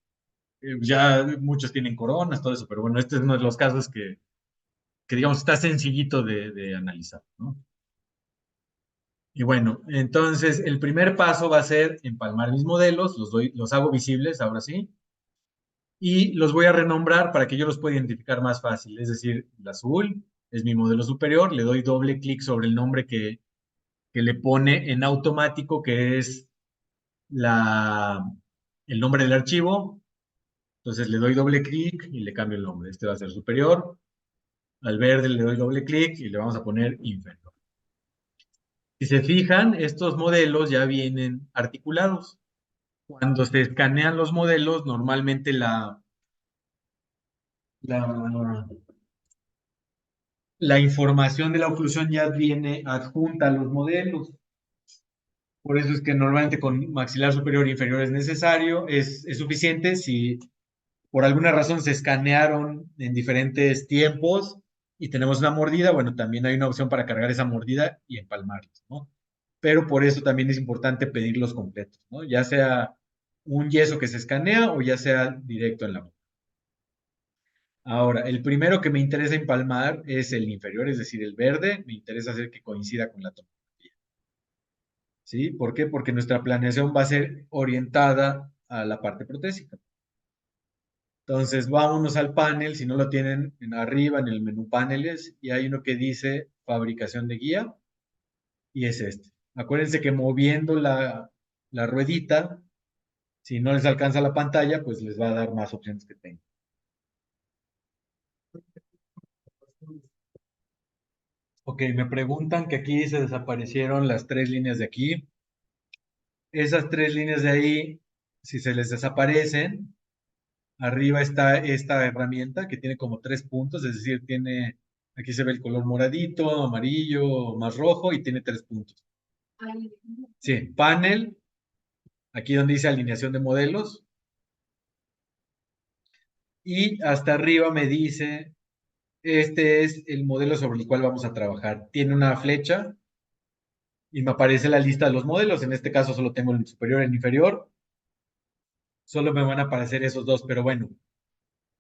Speaker 1: ya muchos tienen coronas, todo eso, pero bueno, este es uno de los casos que digamos, está sencillito de analizar, ¿no? Y bueno, entonces el primer paso va a ser empalmar mis modelos, los hago visibles, ahora sí, y los voy a renombrar para que yo los pueda identificar más fácil. Es decir, el azul es mi modelo superior, le doy doble clic sobre el nombre que le pone en automático, que es la, el nombre del archivo. Entonces le doy doble clic y le cambio el nombre. Este va a ser superior. Al verde le doy doble clic y le vamos a poner inferior. Si se fijan, estos modelos ya vienen articulados. Cuando se escanean los modelos, normalmente la, la información de la oclusión ya viene adjunta a los modelos. Por eso es que normalmente con maxilar superior e inferior es necesario, es suficiente si por alguna razón se escanearon en diferentes tiempos y tenemos una mordida, bueno, también hay una opción para cargar esa mordida y empalmarlos, ¿no? Pero por eso también es importante pedirlos completos, ¿no? Ya sea un yeso que se escanea o ya sea directo en la boca. Ahora, el primero que me interesa empalmar es el inferior, es decir, el verde. Me interesa hacer que coincida con la tomografía. ¿Sí? ¿Por qué? Porque nuestra planeación va a ser orientada a la parte protésica. Entonces, vámonos al panel, si no lo tienen en arriba, en el menú paneles, y hay uno que dice fabricación de guía, y es este. Acuérdense que moviendo la ruedita, si no les alcanza la pantalla, pues les va a dar más opciones que tengan. Ok, me preguntan que aquí se desaparecieron las tres líneas de aquí. Esas tres líneas de ahí, si se les desaparecen, arriba está esta herramienta que tiene como tres puntos, es decir, tiene, aquí se ve el color moradito, amarillo, más rojo y tiene tres puntos. Sí, panel, aquí donde dice alineación de modelos, y hasta arriba me dice, este es el modelo sobre el cual vamos a trabajar. Tiene una flecha y me aparece la lista de los modelos. En este caso solo tengo el superior y el inferior. Solo me van a aparecer esos dos, pero bueno,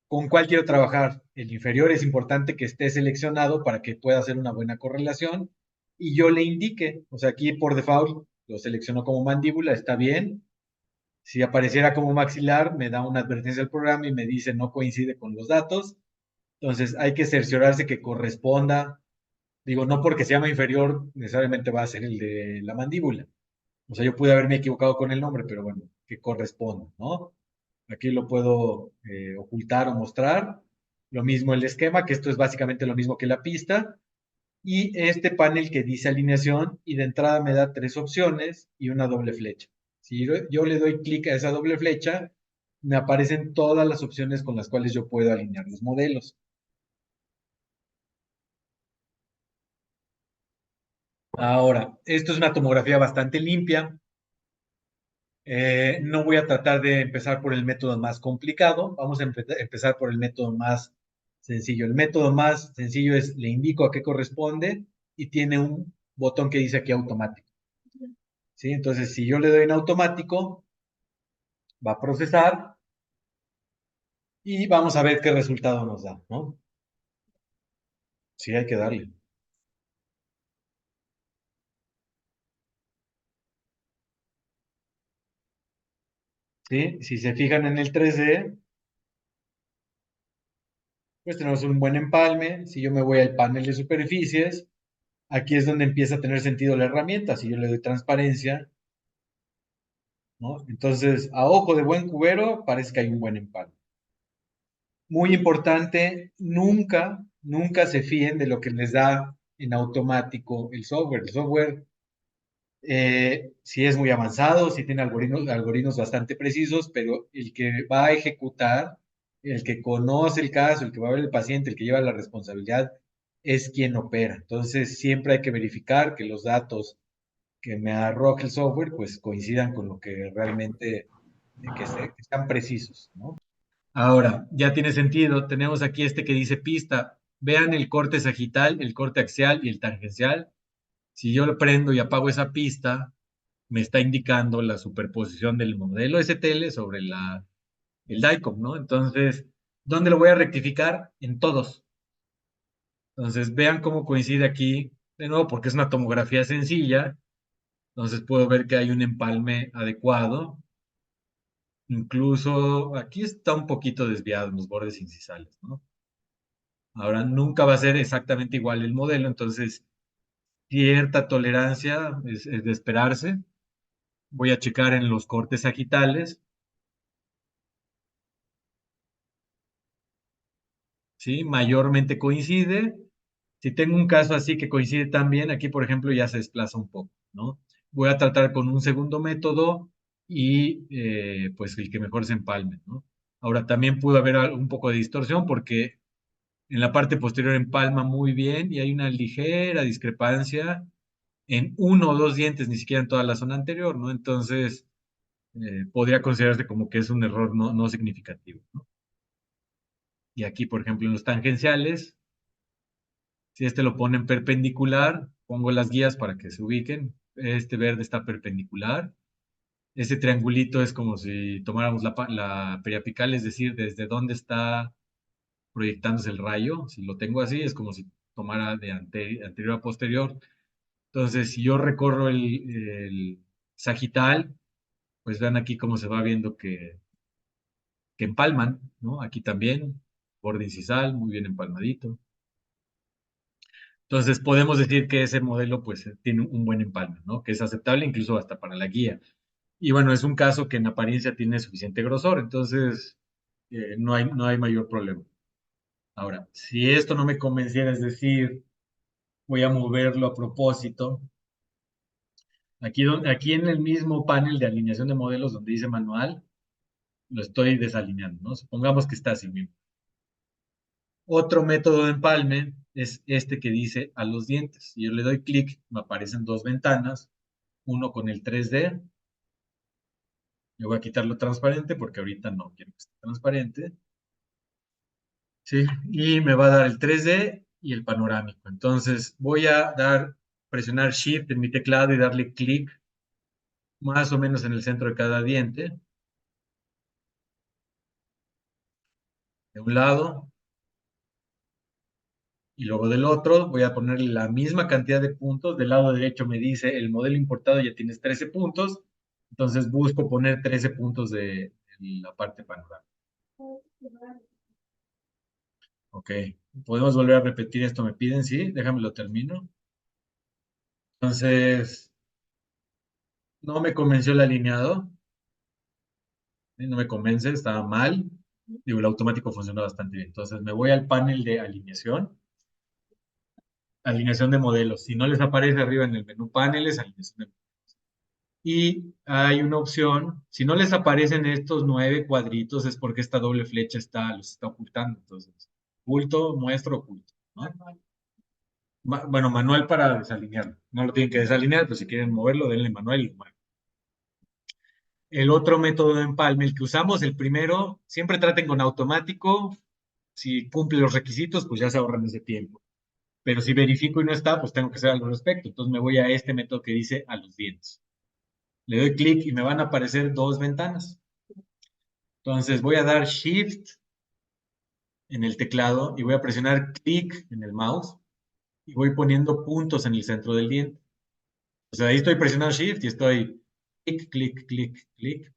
Speaker 1: ¿con cuál quiero trabajar? El inferior es importante que esté seleccionado para que pueda hacer una buena correlación y yo le indique, o sea, aquí por default lo selecciono como mandíbula, está bien. Si apareciera como maxilar, me da una advertencia del programa y me dice no coincide con los datos. Entonces hay que cerciorarse que corresponda. Digo, no porque se llama inferior, necesariamente va a ser el de la mandíbula. O sea, yo pude haberme equivocado con el nombre, pero bueno, que corresponda, ¿no? Aquí lo puedo ocultar o mostrar. Lo mismo el esquema, que esto es básicamente lo mismo que la pista. Y este panel que dice alineación y de entrada me da tres opciones y una doble flecha. Si yo le doy clic a esa doble flecha, me aparecen todas las opciones con las cuales yo puedo alinear los modelos. Ahora, esto es una tomografía bastante limpia. No voy a tratar de empezar por el método más complicado. Vamos a empezar por el método más sencillo. El método más sencillo es, le indico a qué corresponde y tiene un botón que dice aquí automático. ¿Sí? Entonces, si yo le doy en automático, va a procesar y vamos a ver qué resultado nos da, ¿no? Sí, hay que darle. ¿Sí? Si se fijan en el 3D, pues tenemos un buen empalme. Si yo me voy al panel de superficies, aquí es donde empieza a tener sentido la herramienta. Si yo le doy transparencia, ¿no? Entonces, a ojo de buen cubero, parece que hay un buen empalme. Muy importante, nunca se fíen de lo que les da en automático el software. El software sí es muy avanzado, sí tiene algoritmos bastante precisos, pero el que va a ejecutar, el que conoce el caso, el que va a ver el paciente, el que lleva la responsabilidad es quien opera. Entonces, siempre hay que verificar que los datos que me arroje el software, pues coincidan con lo que realmente, que sean precisos, ¿no? Ahora, ya tiene sentido. Tenemos aquí este que dice pista. Vean el corte sagital, el corte axial y el tangencial. Si yo lo prendo y apago esa pista, me está indicando la superposición del modelo STL sobre el DICOM, ¿no? Entonces, ¿dónde lo voy a rectificar? En todos. Entonces, vean cómo coincide aquí, de nuevo, porque es una tomografía sencilla. Entonces, puedo ver que hay un empalme adecuado. Incluso aquí está un poquito desviado en los bordes incisales, ¿no? Ahora, nunca va a ser exactamente igual el modelo, entonces, cierta tolerancia es de esperarse. Voy a checar en los cortes sagitales, ¿sí? Mayormente coincide. Si tengo un caso así que coincide también, aquí por ejemplo ya se desplaza un poco, ¿no? Voy a tratar con un segundo método y pues el que mejor se empalme, ¿no? Ahora también pudo haber un poco de distorsión porque en la parte posterior empalma muy bien y hay una ligera discrepancia en uno o dos dientes, ni siquiera en toda la zona anterior, ¿no? Entonces podría considerarse como que es un error no significativo, ¿no? Y aquí, por ejemplo, en los tangenciales, si este lo ponen perpendicular, pongo las guías para que se ubiquen. Este verde está perpendicular. Este triangulito es como si tomáramos la periapical, es decir, desde dónde está proyectándose el rayo. Si lo tengo así, es como si tomara de anterior a posterior. Entonces, si yo recorro el sagital, pues vean aquí cómo se va viendo que empalman, ¿no? Aquí también, borde incisal, muy bien empalmadito. Entonces podemos decir que ese modelo pues tiene un buen empalme, ¿no? Que es aceptable incluso hasta para la guía. Y bueno, es un caso que en apariencia tiene suficiente grosor, entonces no hay mayor problema. Ahora, si esto no me convenciera, es decir, voy a moverlo a propósito, aquí en el mismo panel de alineación de modelos donde dice manual, lo estoy desalineando, ¿no? Supongamos que está así mismo. Otro método de empalme es este que dice a los dientes. Si yo le doy clic, me aparecen dos ventanas, uno con el 3D. Yo voy a quitarlo transparente porque ahorita no quiero que esté transparente. ¿Sí? Y me va a dar el 3D y el panorámico. Entonces voy a presionar Shift en mi teclado y darle clic más o menos en el centro de cada diente. De un lado y luego del otro voy a ponerle la misma cantidad de puntos. Del lado derecho me dice el modelo importado ya tienes 13 puntos. Entonces busco poner 13 puntos de la parte panorámica. Ok, podemos volver a repetir esto, me piden, sí, déjame lo termino. Entonces, no me convenció el alineado, ¿sí? No me convence, estaba mal. Digo, el automático funciona bastante bien. Entonces, me voy al panel de alineación de modelos. Si no les aparece arriba en el menú paneles, alineación de modelos. Y hay una opción, si no les aparecen estos 9 cuadritos, es porque esta doble flecha los está ocultando. Entonces, oculto, muestro, oculto, ¿no? Bueno, manual para desalinearlo. No lo tienen que desalinear, pero si quieren moverlo, denle manual y lo mueven. El otro método de empalme, el que usamos, el primero, siempre traten con automático. Si cumple los requisitos, pues ya se ahorran ese tiempo. Pero si verifico y no está, pues tengo que hacer algo al respecto. Entonces me voy a este método que dice a los dientes. Le doy clic y me van a aparecer dos ventanas. Entonces voy a dar Shift en el teclado y voy a presionar clic en el mouse y voy poniendo puntos en el centro del diente. O sea, ahí estoy presionando Shift y estoy clic, clic, clic, clic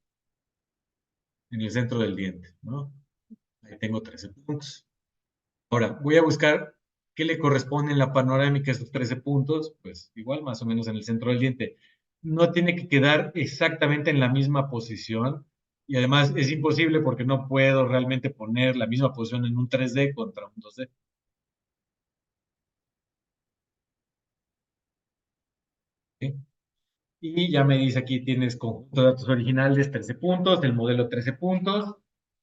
Speaker 1: en el centro del diente, ¿no? Ahí tengo 13 puntos. Ahora, voy a buscar qué le corresponde en la panorámica a estos 13 puntos, pues igual más o menos en el centro del diente. No tiene que quedar exactamente en la misma posición y además es imposible porque no puedo realmente poner la misma posición en un 3D contra un 2D. ¿Sí? Y ya me dice aquí tienes conjunto de datos originales 13 puntos, el modelo 13 puntos.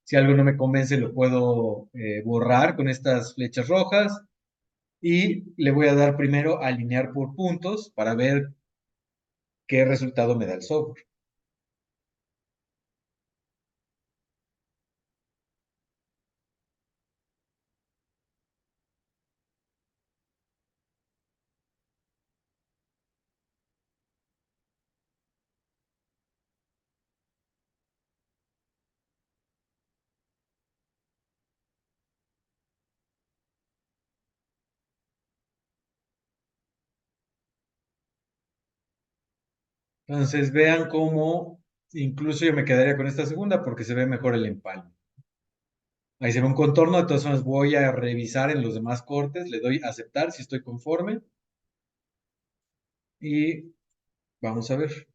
Speaker 1: Si algo no me convence lo puedo borrar con estas flechas rojas y le voy a dar primero a alinear por puntos para ver qué resultado me da el software. Entonces vean cómo incluso yo me quedaría con esta segunda porque se ve mejor el empalme. Ahí se ve un contorno, de todas formas voy a revisar en los demás cortes, le doy a aceptar si estoy conforme y vamos a ver.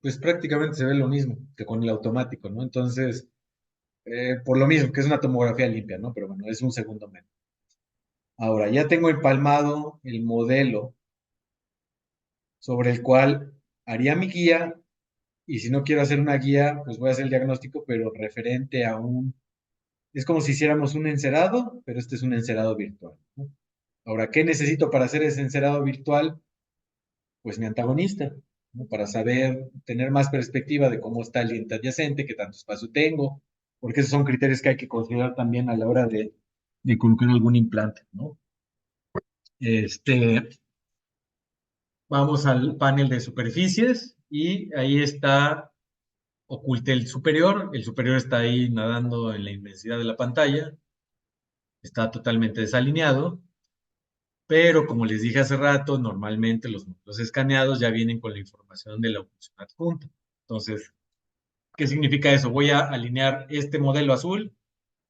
Speaker 1: Pues prácticamente se ve lo mismo que con el automático, ¿no? Entonces, por lo mismo, que es una tomografía limpia, ¿no? Pero bueno, es un segundo menos. Ahora, ya tengo empalmado el modelo sobre el cual haría mi guía y si no quiero hacer una guía, pues voy a hacer el diagnóstico, pero referente a un... Es como si hiciéramos un encerado, pero este es un encerado virtual, ¿no? Ahora, ¿qué necesito para hacer ese encerado virtual? Pues mi antagonista, ¿no? Para saber, tener más perspectiva de cómo está el diente adyacente, qué tanto espacio tengo, porque esos son criterios que hay que considerar también a la hora de colocar algún implante, ¿no? Este, vamos al panel de superficies y ahí está, oculté el superior está ahí nadando en la inmensidad de la pantalla, está totalmente desalineado, pero como les dije hace rato, normalmente los modelos escaneados ya vienen con la información de la oclusión adjunta. Entonces, ¿qué significa eso? Voy a alinear este modelo azul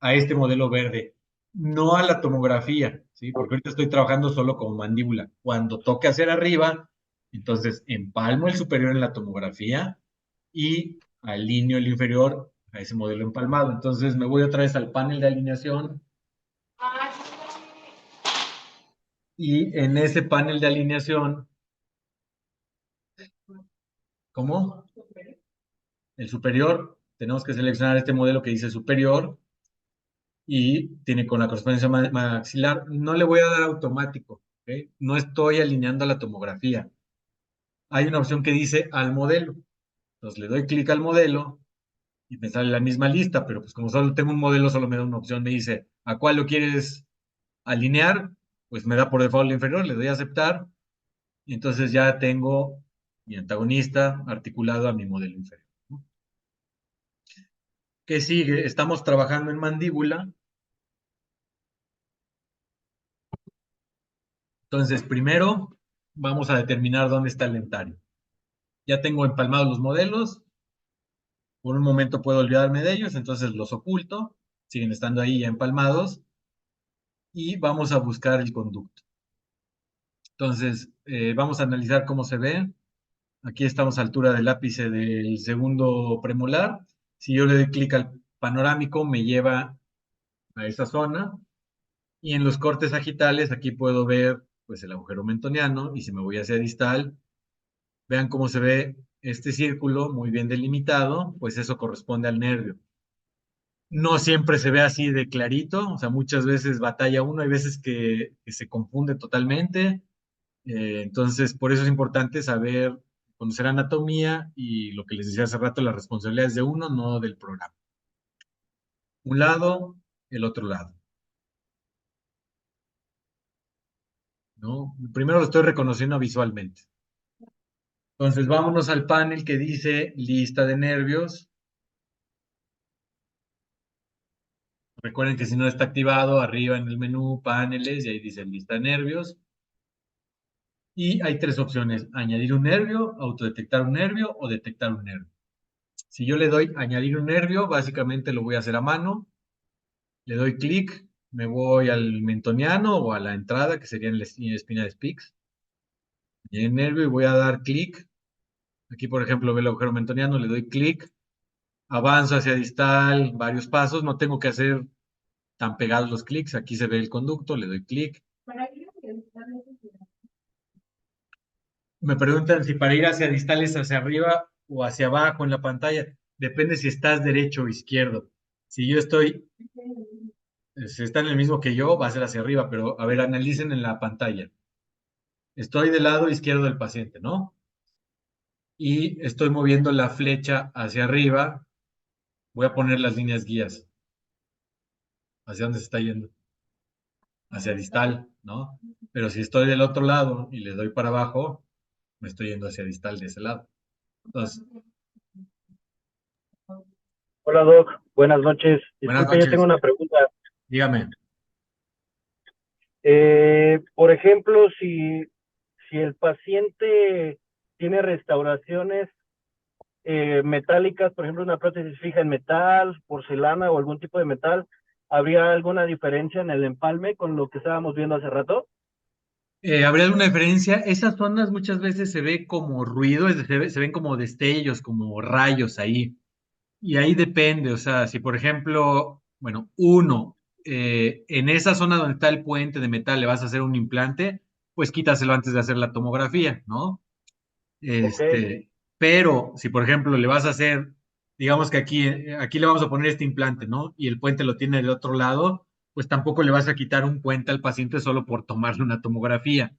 Speaker 1: a este modelo verde, no a la tomografía, ¿sí? Porque ahorita estoy trabajando solo con mandíbula. Cuando toque hacer arriba, entonces empalmo el superior en la tomografía y alineo el inferior a ese modelo empalmado. Entonces me voy otra vez al panel de alineación y en ese panel de alineación, ¿cómo? El superior, tenemos que seleccionar este modelo que dice superior y tiene con la correspondencia maxilar. No le voy a dar automático, ¿ok? No estoy alineando la tomografía. Hay una opción que dice al modelo. Entonces le doy clic al modelo y me sale la misma lista, pero pues como solo tengo un modelo, solo me da una opción. Me dice, ¿a cuál lo quieres alinear? Pues me da por default el inferior, le doy a aceptar y entonces ya tengo mi antagonista articulado a mi modelo inferior, ¿no? ¿Qué sigue? Estamos trabajando en mandíbula. Entonces, primero vamos a determinar dónde está el dentario. Ya tengo empalmados los modelos, por un momento puedo olvidarme de ellos, entonces los oculto, siguen estando ahí ya empalmados, y vamos a buscar el conducto. Entonces, vamos a analizar cómo se ve. Aquí estamos a altura del ápice del segundo premolar. Si yo le doy clic al panorámico, me lleva a esa zona. Y en los cortes sagitales, aquí puedo ver pues el agujero mentoniano. Y si me voy hacia distal, vean cómo se ve este círculo muy bien delimitado, pues eso corresponde al nervio. No siempre se ve así de clarito, o sea, muchas veces batalla uno, hay veces que se confunde totalmente. Entonces, por eso es importante saber, conocer anatomía y lo que les decía hace rato, las responsabilidades de uno, no del programa. Un lado, el otro lado, ¿no? Primero lo estoy reconociendo visualmente. Entonces, vámonos al panel que dice lista de nervios. Recuerden que si no está activado, arriba en el menú, paneles, y ahí dice lista de nervios. Y hay tres opciones: añadir un nervio, autodetectar un nervio o detectar un nervio. Si yo le doy añadir un nervio, básicamente lo voy a hacer a mano. Le doy clic, me voy al mentoniano o a la entrada, que sería en la espina de Spix. Añadir nervio y voy a dar clic. Aquí, por ejemplo, ve el agujero mentoniano, le doy clic, avanzo hacia distal varios pasos, no tengo que hacer tan pegados los clics. Aquí se ve el conducto, le doy clic. Me preguntan si para ir hacia distales hacia arriba o hacia abajo en la pantalla. Depende si estás derecho o izquierdo. Si yo estoy, si está en el mismo que yo, va a ser hacia arriba, pero a ver, analicen en la pantalla. Estoy del lado izquierdo del paciente, ¿no? Y estoy moviendo la flecha hacia arriba. Voy a poner las líneas guías. ¿Hacia dónde se está yendo? Hacia distal, ¿no? Pero si estoy del otro lado y le doy para abajo, me estoy yendo hacia distal de ese lado. Entonces,
Speaker 2: Hola Doc, buenas noches.
Speaker 1: buenas
Speaker 2: Disculpe, yo tengo
Speaker 1: noches.
Speaker 2: una pregunta.
Speaker 1: Dígame.
Speaker 2: Por ejemplo, si el paciente tiene restauraciones metálicas, por ejemplo, una prótesis fija en metal, porcelana o algún tipo de metal, ¿habría alguna diferencia en el empalme con lo que estábamos viendo hace rato?
Speaker 1: ¿Habría alguna diferencia? Esas zonas muchas veces se ve como ruido, se ven como destellos, como rayos ahí. Y ahí depende, o sea, si por ejemplo, bueno, en esa zona donde está el puente de metal le vas a hacer un implante, pues quítaselo antes de hacer la tomografía, ¿no?
Speaker 2: Ok,
Speaker 1: Pero si por ejemplo le vas a hacer, digamos que aquí le vamos a poner este implante, ¿no? Y el puente lo tiene del otro lado, pues tampoco le vas a quitar un puente al paciente solo por tomarle una tomografía.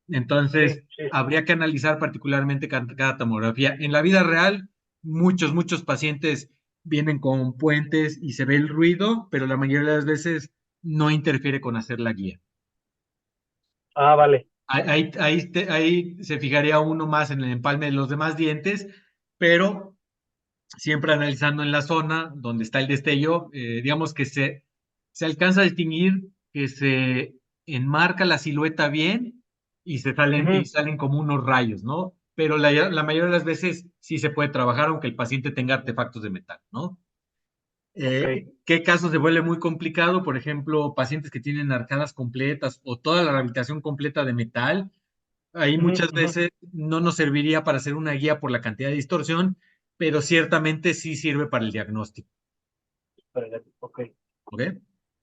Speaker 2: sí,
Speaker 1: Entonces,
Speaker 2: sí, sí.
Speaker 1: habría que analizar particularmente cada tomografía. En la vida real, muchos pacientes vienen con puentes y se ve el ruido, pero la mayoría de las veces no interfiere con hacer la guía.
Speaker 2: Ah, vale.
Speaker 1: Ahí se fijaría uno más en el empalme de los demás dientes, pero siempre analizando en la zona donde está el destello, digamos que se alcanza a distinguir que se enmarca la silueta bien y
Speaker 2: Ujú,
Speaker 1: salen como unos rayos, ¿no? Pero la mayoría de las veces sí se puede trabajar aunque el paciente tenga artefactos de metal, ¿no?
Speaker 2: ok.
Speaker 1: ¿Qué caso se vuelve muy complicado? Por ejemplo, pacientes que tienen arcadas completas o toda la rehabilitación completa de metal. Ahí
Speaker 2: Ujú,
Speaker 1: muchas
Speaker 2: ujú.
Speaker 1: veces no nos serviría para hacer una guía por la cantidad de distorsión, pero ciertamente sí sirve para el diagnóstico.
Speaker 2: Ok.
Speaker 1: ¿Ok?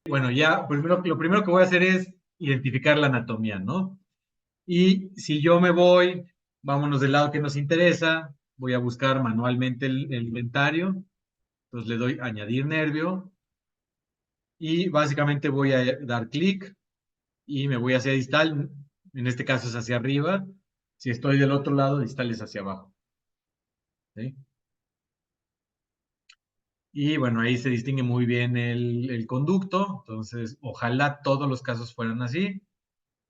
Speaker 1: Bueno, ya lo primero que voy a hacer es identificar la anatomía, ¿no? Y si yo me voy, vámonos del lado que nos interesa, voy a buscar manualmente el inventario, entonces le doy añadir nervio y básicamente voy a dar clic y me voy hacia distal, en este caso es hacia arriba, si estoy del otro lado, distal es hacia abajo. ¿Sí? Y bueno, ahí se distingue muy bien el conducto, entonces ojalá todos los casos fueran así.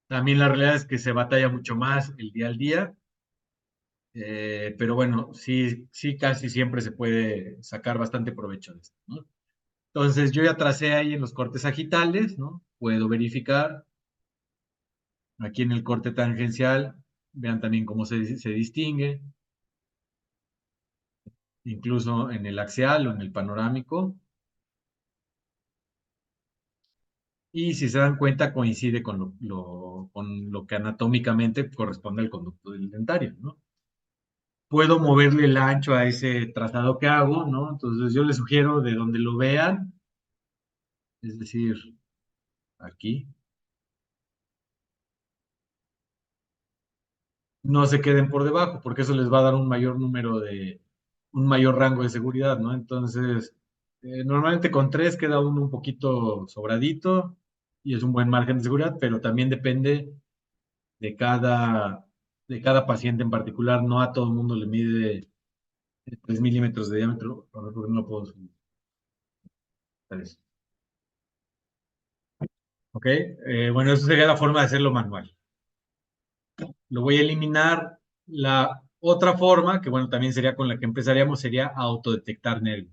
Speaker 1: También la realidad es que se batalla mucho más el día al día, pero bueno, sí, casi siempre se puede sacar bastante provecho de esto, ¿no? Entonces yo ya tracé ahí en los cortes sagitales, ¿no? Puedo verificar aquí en el corte tangencial, vean también cómo se distingue, incluso en el axial o en el panorámico. Y si se dan cuenta, coincide con con lo que anatómicamente corresponde al conducto del dentario, ¿no? Puedo moverle el ancho a ese trazado que hago, ¿no? Entonces yo les sugiero de donde lo vean, es decir, aquí, no se queden por debajo, porque eso les va a dar un mayor rango de seguridad, ¿no? Entonces, normalmente con tres queda uno un poquito sobradito y es un buen margen de seguridad, pero también depende de de cada paciente en particular. No a todo el mundo le mide 3 milímetros de diámetro. A ver, ¿por qué no lo puedo subir? Tres. Ok, bueno, eso sería la forma de hacerlo manual. Lo voy a eliminar. La otra forma, que bueno, también sería con la que empezaríamos, sería autodetectar nervio.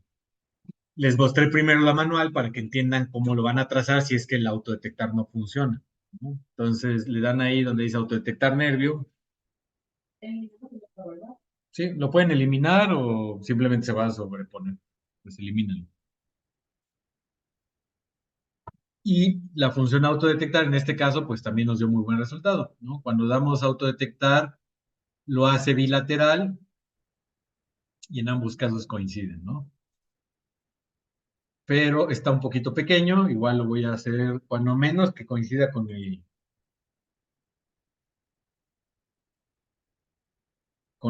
Speaker 1: Les mostré primero la manual para que entiendan cómo lo van a trazar si es que el autodetectar no funciona, ¿no? Entonces le dan ahí donde dice autodetectar nervio. Sí, lo pueden eliminar o simplemente se va a sobreponer. Pues elimínalo. Y la función autodetectar en este caso, pues también nos dio muy buen resultado, ¿no? Cuando damos autodetectar, lo hace bilateral y en ambos casos coinciden, ¿no? Pero está un poquito pequeño, igual lo voy a hacer cuando menos que coincida con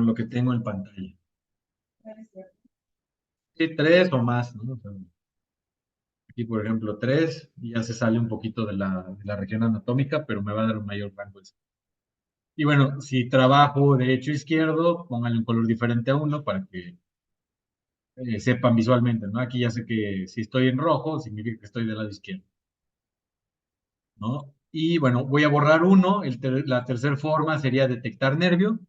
Speaker 1: lo que tengo en pantalla. Sí, tres o más, ¿no? O sea, aquí, por ejemplo, tres, y ya se sale un poquito de la región anatómica, pero me va a dar un mayor rango. Y bueno, si trabajo derecho o izquierdo, pónganle un color diferente a uno para que sepan visualmente, ¿no? Aquí ya sé que si estoy en rojo, significa que estoy del lado izquierdo, ¿no? Y bueno, voy a borrar uno. La tercera forma sería detectar nervio.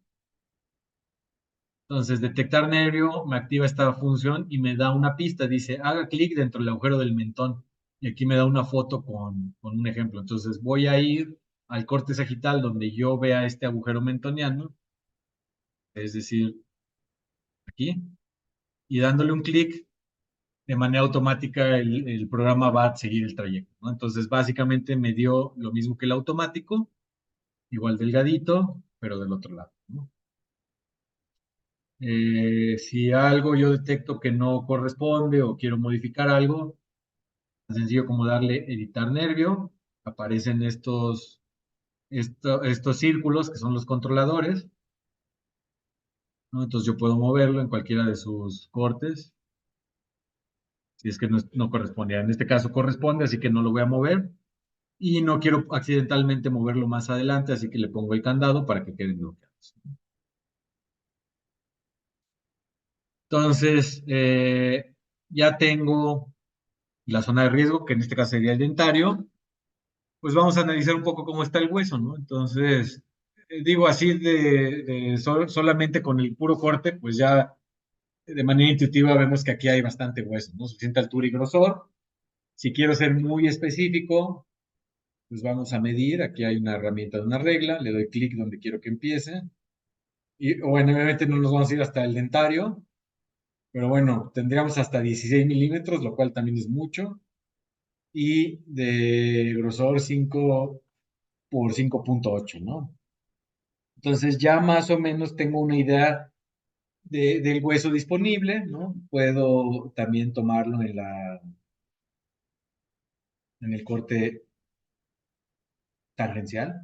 Speaker 1: Entonces, detectar nervio me activa esta función y me da una pista. Dice, haga clic dentro del agujero del mentón. Y aquí me da una foto con un ejemplo. Entonces, voy a ir al corte sagital donde yo vea este agujero mentoniano, es decir, aquí, y dándole un clic, de manera automática el programa va a seguir el trayecto, ¿no? Entonces, básicamente me dio lo mismo que el automático, igual delgadito, pero del otro lado, ¿no? Si algo yo detecto que no corresponde o quiero modificar algo, tan sencillo como darle editar nervio, aparecen estos círculos que son los controladores, ¿no? Entonces yo puedo moverlo en cualquiera de sus cortes, si es que no corresponde. En este caso corresponde, así que no lo voy a mover. Y no quiero accidentalmente moverlo más adelante, así que le pongo el candado para que queden bloqueados. Entonces, ya tengo la zona de riesgo, que en este caso sería el dentario. Pues vamos a analizar un poco cómo está el hueso, ¿no? Entonces, digo así solamente con el puro corte, pues ya de manera intuitiva vemos que aquí hay bastante hueso, ¿no? Suficiente altura y grosor. Si quiero ser muy específico, pues vamos a medir. Aquí hay una herramienta de una regla, le doy clic donde quiero que empiece. Y bueno, obviamente no nos vamos a ir hasta el dentario, pero bueno, tendríamos hasta 16 milímetros, lo cual también es mucho. Y de grosor 5 por 5,8, ¿no? Entonces ya más o menos tengo una idea del hueso disponible, ¿no? Puedo también tomarlo en el corte tangencial,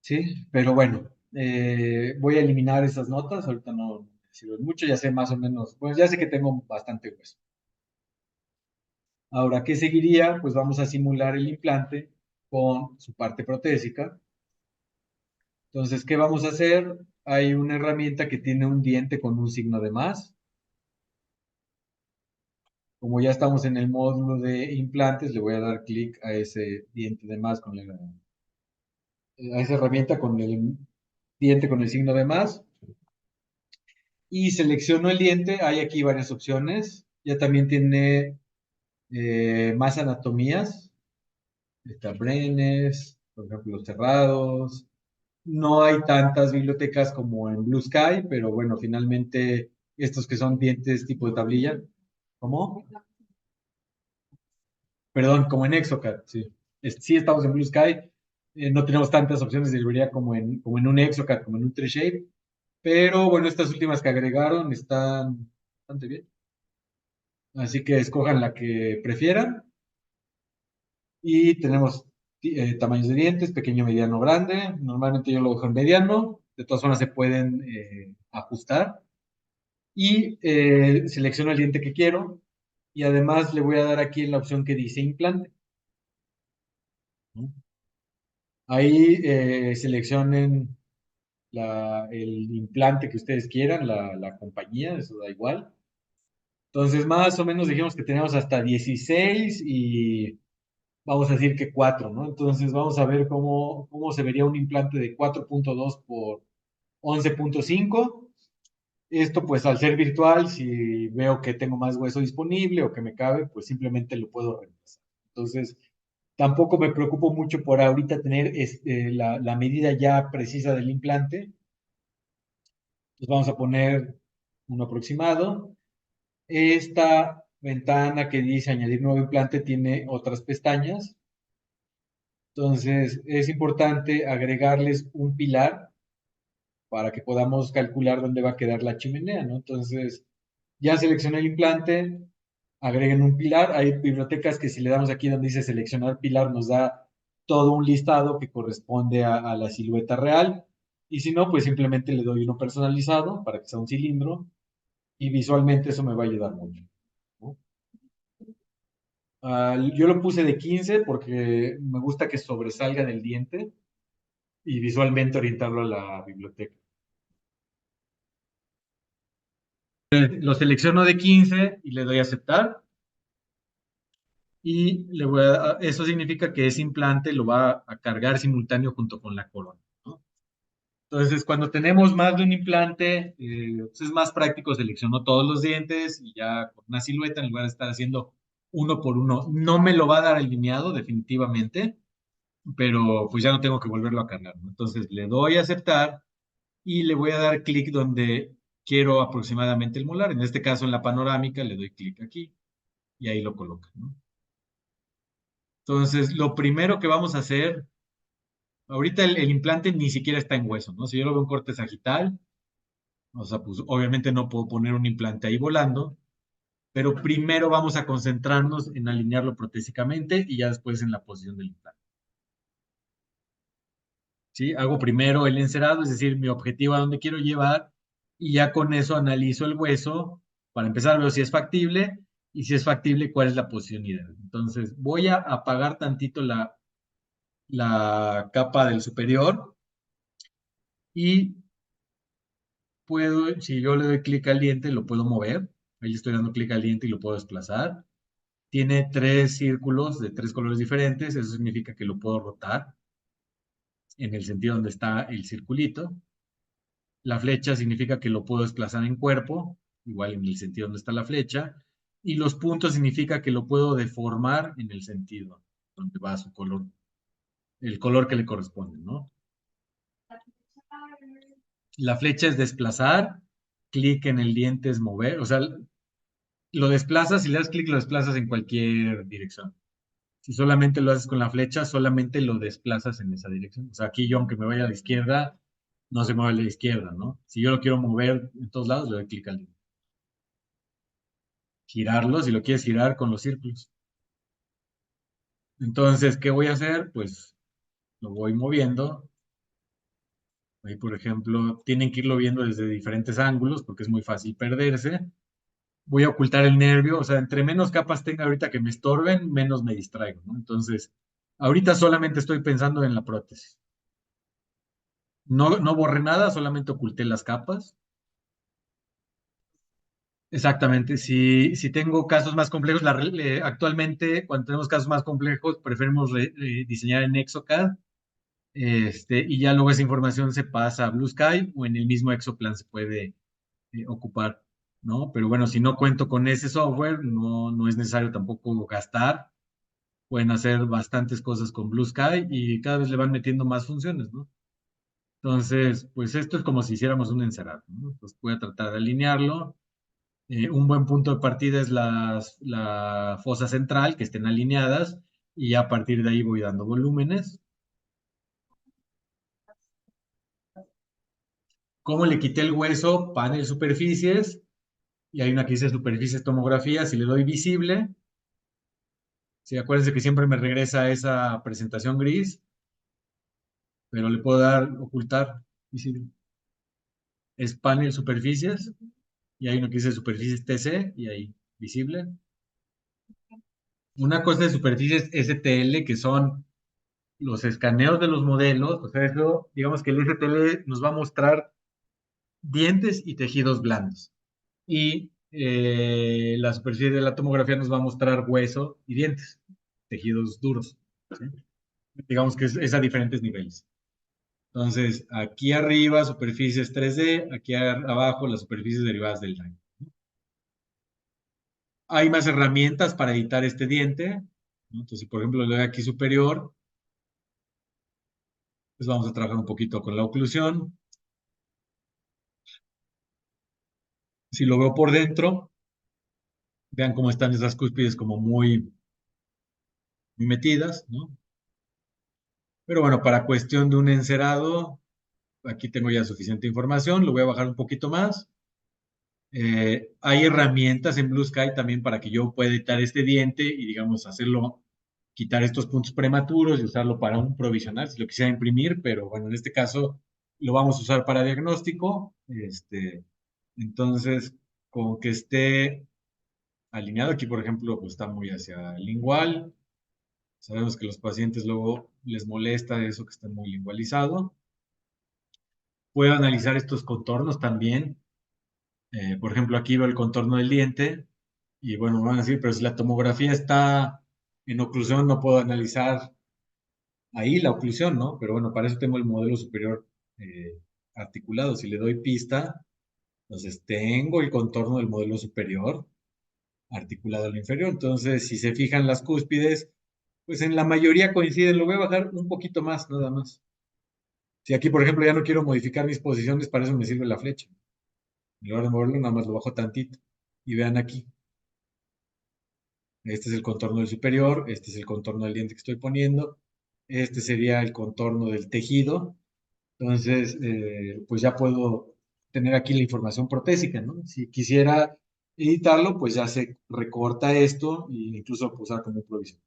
Speaker 1: ¿sí? Pero bueno, voy a eliminar esas notas, ahorita no sirven mucho, ya sé más o menos, pues ya sé que tengo bastante hueso. Ahora, ¿qué seguiría? Pues vamos a simular el implante con su parte protésica. Entonces, ¿qué vamos a hacer? Hay una herramienta que tiene un diente con un signo de más. Como ya estamos en el módulo de implantes, le voy a dar clic a ese diente de más a esa herramienta con el diente con el signo de más. Y selecciono el diente. Hay aquí varias opciones. Ya también tiene más anatomías. Está Brenes, por ejemplo, los cerrados. No hay tantas bibliotecas como en Blue Sky, pero bueno, finalmente estos que son dientes tipo de tablilla. ¿Cómo? Perdón, como en Exocad, sí. Sí estamos en Blue Sky, no tenemos tantas opciones de librería como en un Exocad, como en un Treeshape, pero bueno, estas últimas que agregaron están bastante bien. Así que escojan la que prefieran y tenemos tamaños de dientes, pequeño, mediano, grande. Normalmente yo lo dejo en mediano, de todas formas se pueden ajustar y selecciono el diente que quiero y además le voy a dar aquí en la opción que dice implante, ¿no? Ahí seleccionen el implante que ustedes quieran, la compañía, eso da igual. Entonces, más o menos dijimos que tenemos hasta 16 y vamos a decir que 4, ¿no? Entonces, vamos a ver cómo se vería un implante de 4,2 por 11,5. Esto, pues, al ser virtual, si veo que tengo más hueso disponible o que me cabe, pues simplemente lo puedo reemplazar. Entonces, tampoco me preocupo mucho por ahorita tener la medida ya precisa del implante. Entonces vamos a poner un aproximado. Esta ventana que dice añadir nuevo implante tiene otras pestañas. Entonces es importante agregarles un pilar para que podamos calcular dónde va a quedar la chimenea, ¿no? Entonces ya seleccioné el implante, agreguen un pilar. Hay bibliotecas que si le damos aquí donde dice seleccionar pilar nos da todo un listado que corresponde a la silueta real. Y si no, pues simplemente le doy uno personalizado para que sea un cilindro y visualmente eso me va a ayudar mucho, ¿no? Yo lo puse de 15 porque me gusta que sobresalga del diente y visualmente orientarlo a la biblioteca. Lo selecciono de 15 y le doy a aceptar. Y eso significa que ese implante lo va a cargar simultáneo junto con la corona, ¿no? Entonces, cuando tenemos más de un implante, pues es más práctico, selecciono todos los dientes y ya con una silueta, en lugar de estar haciendo uno por uno. No me lo va a dar alineado, definitivamente, pero pues ya no tengo que volverlo a cargar, ¿no? Entonces, le doy a aceptar y le voy a dar clic donde quiero aproximadamente el molar. En este caso, en la panorámica, le doy clic aquí y ahí lo coloca, ¿no? Entonces, lo primero que vamos a hacer, ahorita el implante ni siquiera está en hueso, ¿no? Si yo lo veo en corte sagital, o sea, pues obviamente no puedo poner un implante ahí volando, pero primero vamos a concentrarnos en alinearlo protésicamente y ya después en la posición del implante. ¿Sí? Hago primero el encerado, es decir, mi objetivo a dónde quiero llevar, y ya con eso analizo el hueso para empezar a ver si es factible y si es factible, cuál es la posición ideal. Entonces, voy a apagar tantito la capa del superior y puedo, si yo le doy clic al diente, lo puedo mover. Ahí le estoy dando clic al diente y lo puedo desplazar. Tiene tres círculos de tres colores diferentes, eso significa que lo puedo rotar en el sentido donde está el circulito. La flecha significa que lo puedo desplazar en cuerpo, igual en el sentido donde está la flecha. Y los puntos significa que lo puedo deformar en el sentido donde va su color, el color que le corresponde, ¿no? La flecha es desplazar, clic en el diente es mover, o sea, lo desplazas, si le das clic lo desplazas en cualquier dirección. Si solamente lo haces con la flecha, solamente lo desplazas en esa dirección. O sea, aquí yo aunque me vaya a la izquierda, no se mueve a la izquierda, ¿no? Si yo lo quiero mover en todos lados, le doy clic al diente. Girarlo, si lo quieres girar con los círculos. Entonces, ¿qué voy a hacer? Pues lo voy moviendo. Ahí, por ejemplo, tienen que irlo viendo desde diferentes ángulos porque es muy fácil perderse. Voy a ocultar el nervio, o sea, entre menos capas tenga ahorita que me estorben, menos me distraigo, ¿no? Entonces, ahorita solamente estoy pensando en la prótesis. No, no borré nada, solamente oculté las capas. Exactamente, si tengo casos más complejos, actualmente cuando tenemos casos más complejos, preferimos diseñar en Exocad, y ya luego esa información se pasa a Blue Sky o en el mismo Exoplan se puede ocupar, ¿no? Pero bueno, si no cuento con ese software, no es necesario tampoco gastar. Pueden hacer bastantes cosas con Blue Sky y cada vez le van metiendo más funciones, ¿no? Entonces, pues esto es como si hiciéramos un encerado, ¿no? Entonces voy a tratar de alinearlo. Un buen punto de partida es la fosa central, que estén alineadas, y a partir de ahí voy dando volúmenes. ¿Cómo le quité el hueso? Panel superficies, y hay una que dice superficies tomografía. Si le doy visible, sí, acuérdense que siempre me regresa a esa presentación gris, pero le puedo dar ocultar visible. Es panel superficies, y hay uno que dice superficies TC, y ahí visible. Una cosa de superficies STL, que son los escaneos de los modelos, o sea, eso, digamos que el STL nos va a mostrar dientes y tejidos blandos. Y la superficie de la tomografía nos va a mostrar hueso y dientes, tejidos duros, ¿sí? Digamos que es a diferentes niveles. Entonces, aquí arriba, superficies 3D, aquí abajo, las superficies derivadas del daño. Hay más herramientas para editar este diente, ¿no? Entonces, por ejemplo, le doy aquí superior, pues vamos a trabajar un poquito con la oclusión. Si lo veo por dentro, vean cómo están esas cúspides como muy metidas, ¿no? Pero bueno, para cuestión de un encerado, aquí tengo ya suficiente información, lo voy a bajar un poquito más. Hay herramientas en Blue Sky también para que yo pueda editar este diente y, digamos, hacerlo, quitar estos puntos prematuros y usarlo para un provisional, si lo quisiera imprimir, pero bueno, en este caso lo vamos a usar para diagnóstico. Entonces, con que esté alineado, aquí por ejemplo, pues está muy hacia lingual. Sabemos que los pacientes luego les molesta eso que está muy lingualizado. Puedo analizar estos contornos también. Por ejemplo, aquí veo el contorno del diente y bueno, me van a decir, pero si la tomografía está en oclusión, no puedo analizar ahí la oclusión, ¿no? Pero bueno, para eso tengo el modelo superior eh, articulado. Si le doy pista, entonces tengo el contorno del modelo superior articulado al inferior. Entonces, si se fijan las cúspides, pues en la mayoría coinciden. Lo voy a bajar un poquito más, nada más. Si aquí, por ejemplo, ya no quiero modificar mis posiciones, para eso me sirve la flecha. En lugar de moverlo, nada más lo bajo tantito. Y vean aquí. Este es el contorno del superior, este es el contorno del diente que estoy poniendo, este sería el contorno del tejido. Entonces, pues ya puedo tener aquí la información protésica, ¿no? Si quisiera editarlo, pues ya se recorta esto e incluso lo puedo usar como provisión.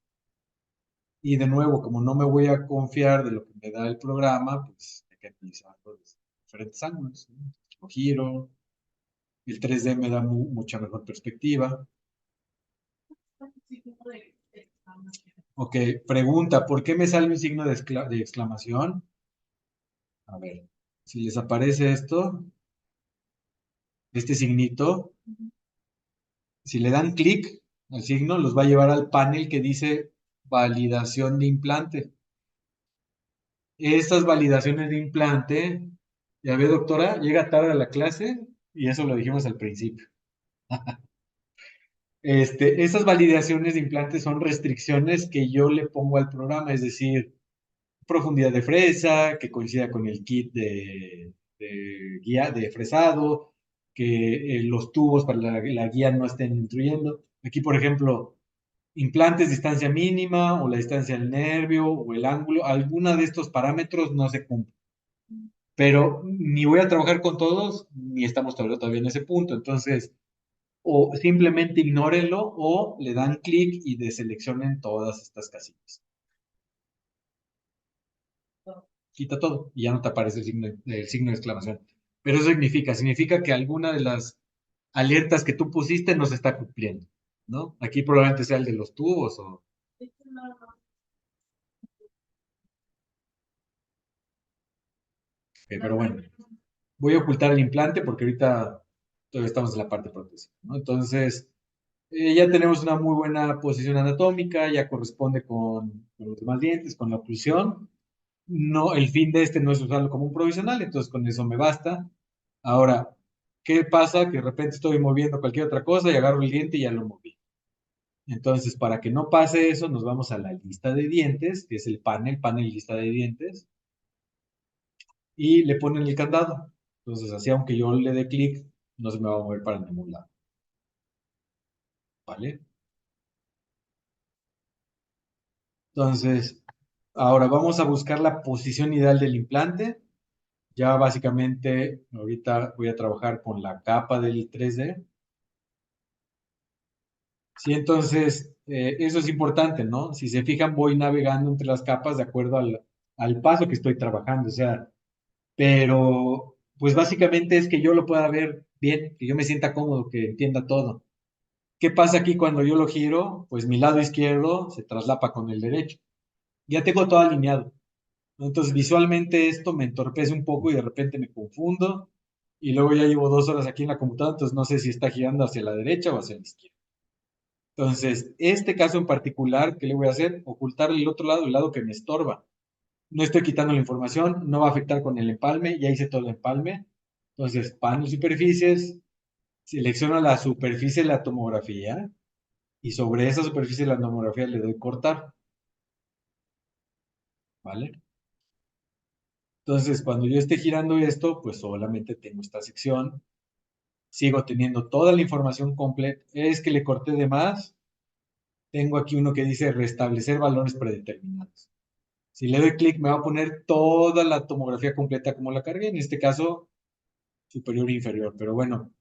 Speaker 1: Y de nuevo, como no me voy a confiar de lo que me da el programa, pues hay que analizarlo desde diferentes ángulos, ¿no? Lo giro, el 3D me da mucha mejor perspectiva. Ok, pregunta, ¿por qué me sale un signo de exclamación? A ver, si les aparece esto, este signito, si le dan clic al signo, los va a llevar al panel que dice validación de implante. Estas validaciones de implante, ya ve, doctora, llega tarde a la clase y eso lo dijimos al principio. Esas validaciones de implante son restricciones que yo le pongo al programa, es decir, profundidad de fresa, que coincida con el kit de guía de fresado, que los tubos para la guía no estén intuyendo. Aquí, por ejemplo, implantes, distancia mínima o la distancia del nervio o el ángulo, alguna de estos parámetros no se cumple. Pero ni voy a trabajar con todos, ni estamos todavía en ese punto. Entonces, o simplemente ignórenlo o le dan clic y deseleccionen todas estas casillas. Quita todo y ya no te aparece el signo de exclamación. Pero eso significa que alguna de las alertas que tú pusiste no se está cumpliendo, ¿no? Aquí probablemente sea el de los tubos o... pero bueno, voy a ocultar el implante porque ahorita todavía estamos en la parte prótesis, ¿no? Entonces, ya tenemos una muy buena posición anatómica, ya corresponde con los demás dientes, con la oclusión. No, el fin de este no es usarlo como un provisional, entonces con eso me basta. Ahora, ¿qué pasa? Que de repente estoy moviendo cualquier otra cosa y agarro el diente y ya lo moví. Entonces, para que no pase eso, nos vamos a la lista de dientes, que es el panel lista de dientes, y le ponen el candado. Entonces, así aunque yo le dé clic, no se me va a mover para ningún lado. ¿Vale? Entonces, ahora vamos a buscar la posición ideal del implante. Ya básicamente, ahorita voy a trabajar con la capa del 3D. Sí, entonces, eso es importante, ¿no? Si se fijan, voy navegando entre las capas de acuerdo al paso que estoy trabajando, o sea, pero pues básicamente es que yo lo pueda ver bien, que yo me sienta cómodo, que entienda todo. ¿Qué pasa aquí cuando yo lo giro? Pues mi lado izquierdo se traslapa con el derecho. Ya tengo todo alineado, ¿no? Entonces, visualmente esto me entorpece un poco y de repente me confundo y luego ya llevo 2 horas aquí en la computadora, entonces no sé si está girando hacia la derecha o hacia la izquierda. Entonces, este caso en particular, ¿qué le voy a hacer? Ocultar el otro lado, el lado que me estorba. No estoy quitando la información, no va a afectar con el empalme, ya hice todo el empalme. Entonces, panel superficies, selecciono la superficie de la tomografía y sobre esa superficie de la tomografía le doy cortar, ¿vale? Entonces, cuando yo esté girando esto, pues solamente tengo esta sección, sigo teniendo toda la información completa. Es que le corté de más, tengo aquí uno que dice restablecer valores predeterminados. Si le doy clic, me va a poner toda la tomografía completa como la cargué, en este caso superior e inferior. Pero bueno,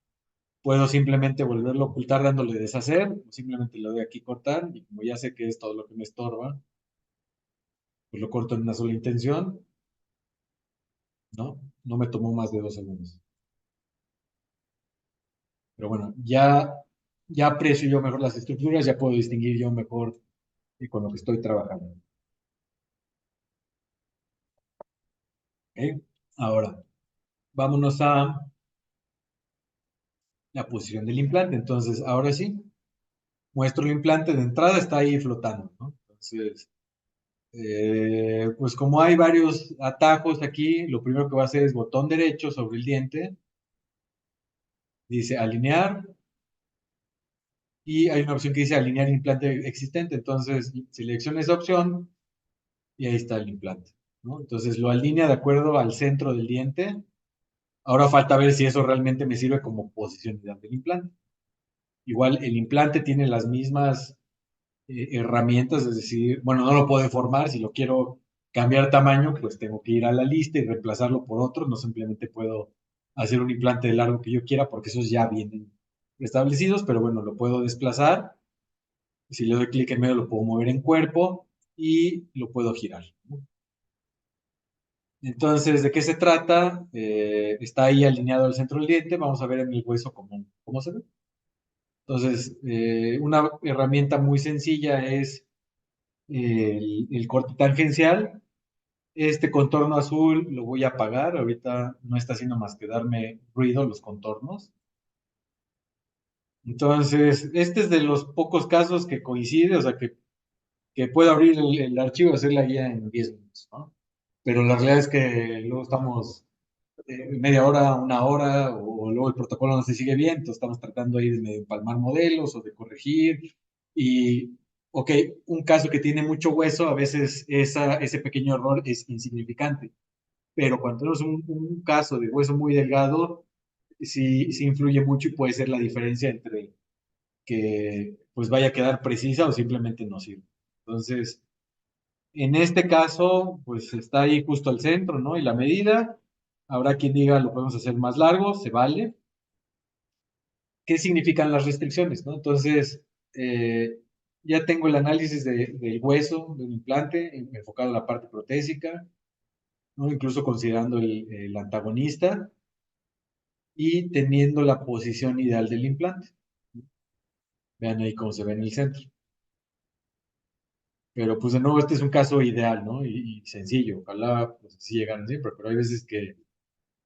Speaker 1: puedo simplemente volverlo a ocultar dándole deshacer, o simplemente le doy aquí cortar, y como ya sé que es todo lo que me estorba, pues lo corto en una sola intención,
Speaker 3: ¿no? No me tomó más de 2 segundos. Pero bueno, ya aprecio yo mejor las estructuras, ya puedo distinguir yo mejor con lo que estoy trabajando. ¿Ok? Ahora, vámonos a la posición del implante. Entonces, ahora sí, muestro el implante de entrada, está ahí flotando, ¿no? Entonces, pues como hay varios atajos aquí, lo primero que voy a hacer es botón derecho sobre el diente, dice alinear, y hay una opción que dice alinear implante existente, entonces selecciono esa opción y ahí está el implante, ¿no? Entonces lo alinea de acuerdo al centro del diente. Ahora falta ver si eso realmente me sirve como posición ideal del implante. Igual el implante tiene las mismas herramientas, es decir, bueno, no lo puedo deformar, si lo quiero cambiar tamaño, pues tengo que ir a la lista y reemplazarlo por otro, no simplemente puedo hacer un implante de largo que yo quiera porque esos ya vienen establecidos, pero bueno, lo puedo desplazar, si le doy clic en medio lo puedo mover en cuerpo y lo puedo girar. Entonces, ¿de qué se trata? Está ahí alineado al centro del diente, vamos a ver en el hueso cómo se ve. Entonces, una herramienta muy sencilla es el corte tangencial. Este contorno azul lo voy a apagar, ahorita no está haciendo más que darme ruido los contornos. Entonces, este es de los pocos casos que coincide, o sea, que puedo abrir el archivo y hacer la guía en 10 minutos, ¿no? Pero la realidad es que luego estamos media hora, una hora, o luego el protocolo no se sigue bien, entonces estamos tratando ahí de empalmar modelos o de corregir. Y, ok, un caso que tiene mucho hueso, a veces ese pequeño error es insignificante, pero cuando tenemos un caso de hueso muy delgado, sí influye mucho y puede ser la diferencia entre que pues vaya a quedar precisa o simplemente no sirve. Entonces, en este caso, pues está ahí justo al centro, ¿no? Y la medida, habrá quien diga lo podemos hacer más largo, se vale. ¿Qué significan las restricciones, no? Entonces, ya tengo el análisis del hueso, del implante, enfocado en la parte protésica, ¿no? Incluso considerando el antagonista y teniendo la posición ideal del implante. Vean ahí cómo se ve en el centro. Pero pues de nuevo, este es un caso ideal, ¿no? Y sencillo. Ojalá pues así llegaran siempre, pero hay veces que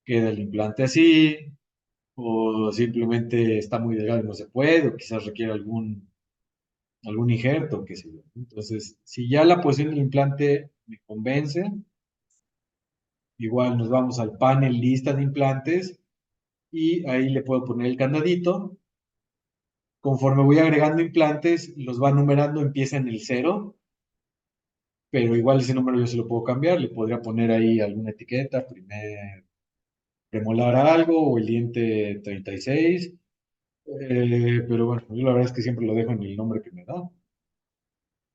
Speaker 3: queda el implante así, o simplemente está muy delgado y no se puede, o quizás requiere algún injerto, qué sé yo. Entonces, si ya la posición del implante me convence, igual nos vamos al panel lista de implantes y ahí le puedo poner el candadito. Conforme voy agregando implantes, los va numerando, empieza en el cero, pero igual ese número yo se lo puedo cambiar, le podría poner ahí alguna etiqueta, primer premolar algo o el diente 36, pero bueno, yo la verdad es que siempre lo dejo en el nombre que me da,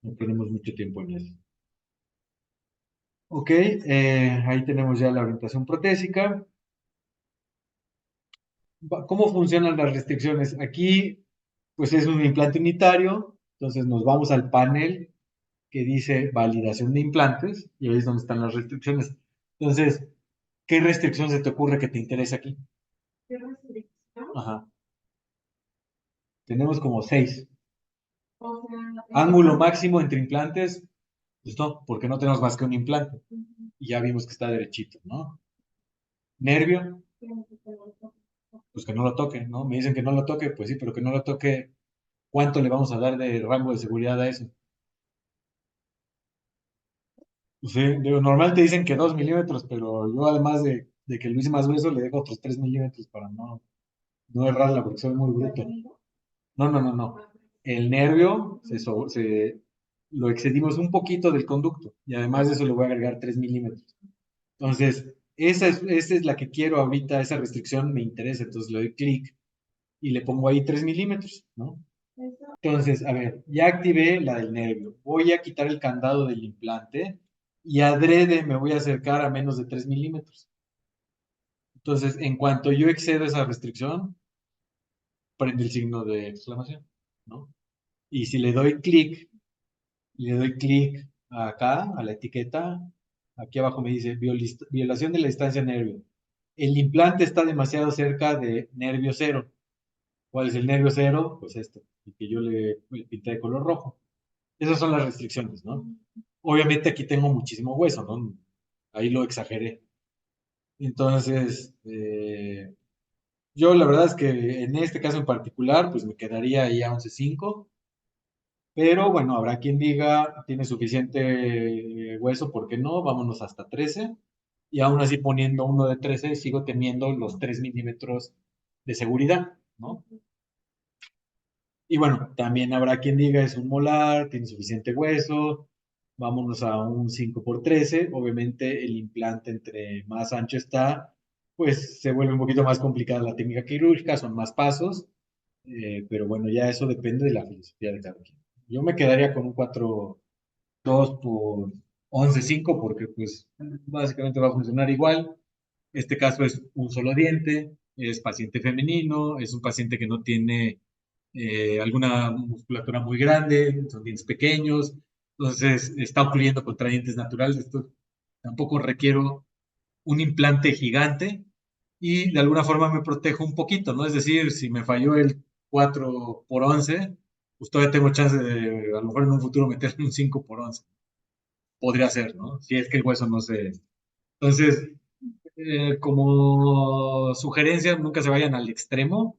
Speaker 3: no tenemos mucho tiempo en eso. Ok, ahí tenemos ya la orientación protésica. ¿Cómo funcionan las restricciones? Aquí, pues es un implante unitario, entonces nos vamos al panel que dice validación de implantes y ahí es donde están las restricciones. Entonces, ¿qué restricción se te ocurre que te interesa aquí? ¿Qué restricción? Ajá. Tenemos como 6. O sea, ángulo máximo entre implantes, pues no, porque no tenemos más que un implante. Y ya vimos que está derechito, ¿no? Nervio, pues que no lo toque, ¿no? Me dicen que no lo toque, pues sí, pero que no lo toque, ¿cuánto le vamos a dar de rango de seguridad a eso? Pues sí, digo, normal te dicen que 2 milímetros, pero yo además de que lo hice más grueso, le dejo otros 3 milímetros para no errarla, porque soy muy bruto. No, no, no, no. El nervio lo excedimos un poquito del conducto y además de eso le voy a agregar 3 milímetros. Entonces, esa es la que quiero ahorita, esa restricción me interesa, entonces le doy clic y le pongo ahí 3 milímetros, ¿no? Entonces, a ver, ya activé la del nervio. Voy a quitar el candado del implante y adrede me voy a acercar a menos de 3 milímetros. Entonces, en cuanto yo excedo esa restricción, prende el signo de exclamación, ¿no? Y si le doy clic acá, a la etiqueta, aquí abajo me dice violación de la distancia nervio. El implante está demasiado cerca de nervio cero. ¿Cuál es el nervio cero? Pues este, el que yo le pinté de color rojo. Esas son las restricciones, ¿no? Obviamente aquí tengo muchísimo hueso, ¿no? Ahí lo exageré. Entonces, yo la verdad es que en este caso en particular, pues me quedaría ahí a 11.5, pero bueno, habrá quien diga, tiene suficiente hueso, ¿por qué no? Vámonos hasta 13, y aún así poniendo uno de 13, sigo teniendo los 3 milímetros de seguridad, ¿no? Y bueno, también habrá quien diga es un molar, tiene suficiente hueso, vámonos a un 5x13. Obviamente el implante entre más ancho está, pues se vuelve un poquito más complicada la técnica quirúrgica, son más pasos, pero bueno, ya eso depende de la filosofía de cada quien. Yo me quedaría con un 4.2 por 11.5 porque pues básicamente va a funcionar igual. Este caso es un solo diente, es paciente femenino, es un paciente que no tiene alguna musculatura muy grande, son dientes pequeños, entonces está ocurriendo contra dientes naturales. Esto tampoco requiero un implante gigante y de alguna forma me protejo un poquito, ¿no? Es decir, si me falló el 4x11, pues todavía tengo chance de, a lo mejor en un futuro, meterle un 5x11. Podría ser, ¿no? Si es que el hueso no se... Entonces, como sugerencia, nunca se vayan al extremo,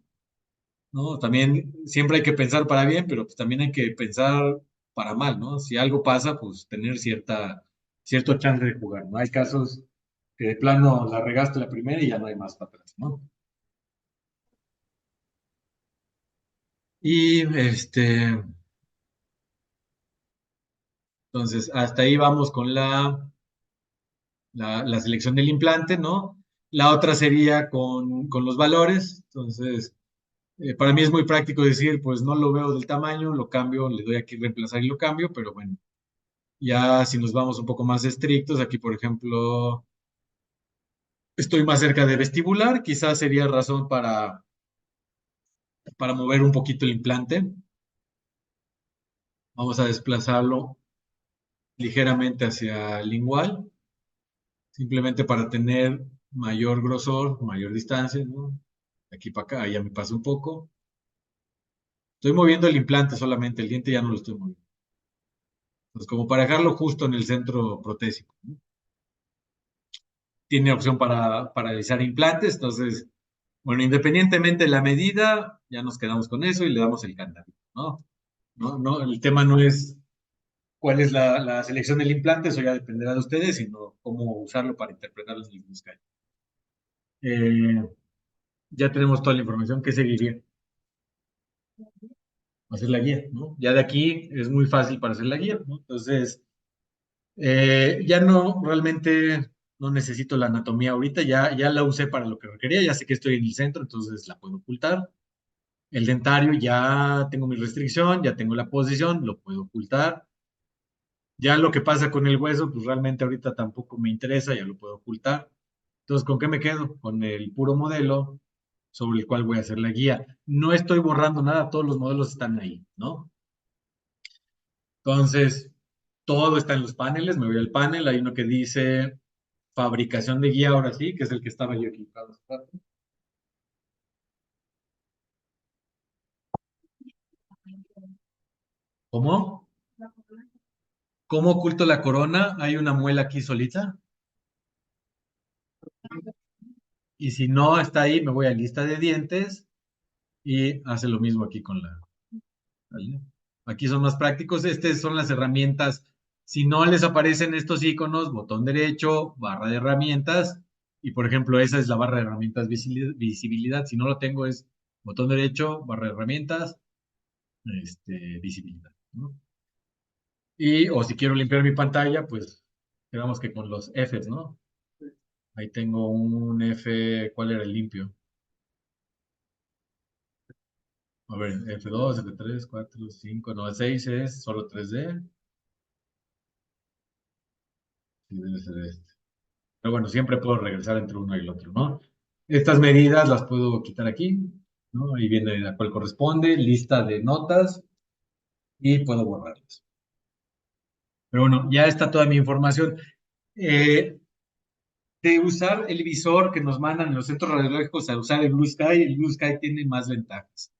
Speaker 3: ¿no? También siempre hay que pensar para bien, pero pues también hay que pensar para mal, ¿no? Si algo pasa, pues tener cierto chance de jugar, ¿no? Hay casos que de plano la regaste la primera y ya no hay más para atrás, ¿no? Y entonces, hasta ahí vamos con la selección del implante, ¿no? La otra sería con los valores. Entonces, para mí es muy práctico decir, pues no lo veo del tamaño, lo cambio, le doy aquí reemplazar y lo cambio, pero bueno, ya si nos vamos un poco más estrictos, aquí por ejemplo, estoy más cerca de vestibular, quizás sería razón para mover un poquito el implante. Vamos a desplazarlo ligeramente hacia lingual, simplemente para tener mayor grosor, mayor distancia, ¿no? De aquí para acá, ya me pasa un poco. Estoy moviendo el implante solamente, el diente ya no lo estoy moviendo. Entonces, como para dejarlo justo en el centro protésico, ¿no? Tiene opción para realizar implantes, entonces, bueno, independientemente de la medida, ya nos quedamos con eso y le damos el candado, ¿no? No, el tema no es cuál es la selección del implante, eso ya dependerá de ustedes, sino cómo usarlo para interpretar los mismos casos. Ya tenemos toda la información. ¿Qué seguiría? Hacer la guía, ¿no? Ya de aquí es muy fácil para hacer la guía, ¿no? Entonces, ya no, realmente no necesito la anatomía ahorita, ya la usé para lo que requería, ya sé que estoy en el centro, entonces la puedo ocultar. El dentario ya tengo mi restricción, ya tengo la posición, lo puedo ocultar. Ya lo que pasa con el hueso, pues realmente ahorita tampoco me interesa, ya lo puedo ocultar. Entonces, ¿con qué me quedo? Con el puro modelo sobre el cual voy a hacer la guía. No estoy borrando nada, todos los modelos están ahí, ¿no? Entonces, todo está en los paneles, me voy al panel, hay uno que dice fabricación de guía, ahora sí, que es el que estaba yo equivocado hace rato. ¿Cómo? ¿Cómo oculto la corona? Hay una muela aquí solita. Y si no está ahí, me voy a lista de dientes y hace lo mismo aquí con la... ¿vale? Aquí son más prácticos. Estas son las herramientas. Si no les aparecen estos iconos, botón derecho, barra de herramientas. Y por ejemplo, esa es la barra de herramientas visibilidad. Si no lo tengo, es botón derecho, barra de herramientas, visibilidad, ¿no? Y, o si quiero limpiar mi pantalla, pues digamos que con los Fs, ¿no? Ahí tengo un F, ¿cuál era el limpio? A ver, F2, F3, 4, 5, no, 6 es solo 3D. Sí, debe ser este. Pero bueno, siempre puedo regresar entre uno y el otro, ¿no? Estas medidas las puedo quitar aquí, ¿no? Ahí viene la cual corresponde, lista de notas y puedo borrarlas. Pero bueno, ya está toda mi información. Eh, de usar el visor que nos mandan en los centros radiológicos a usar el Blue Sky tiene más ventajas.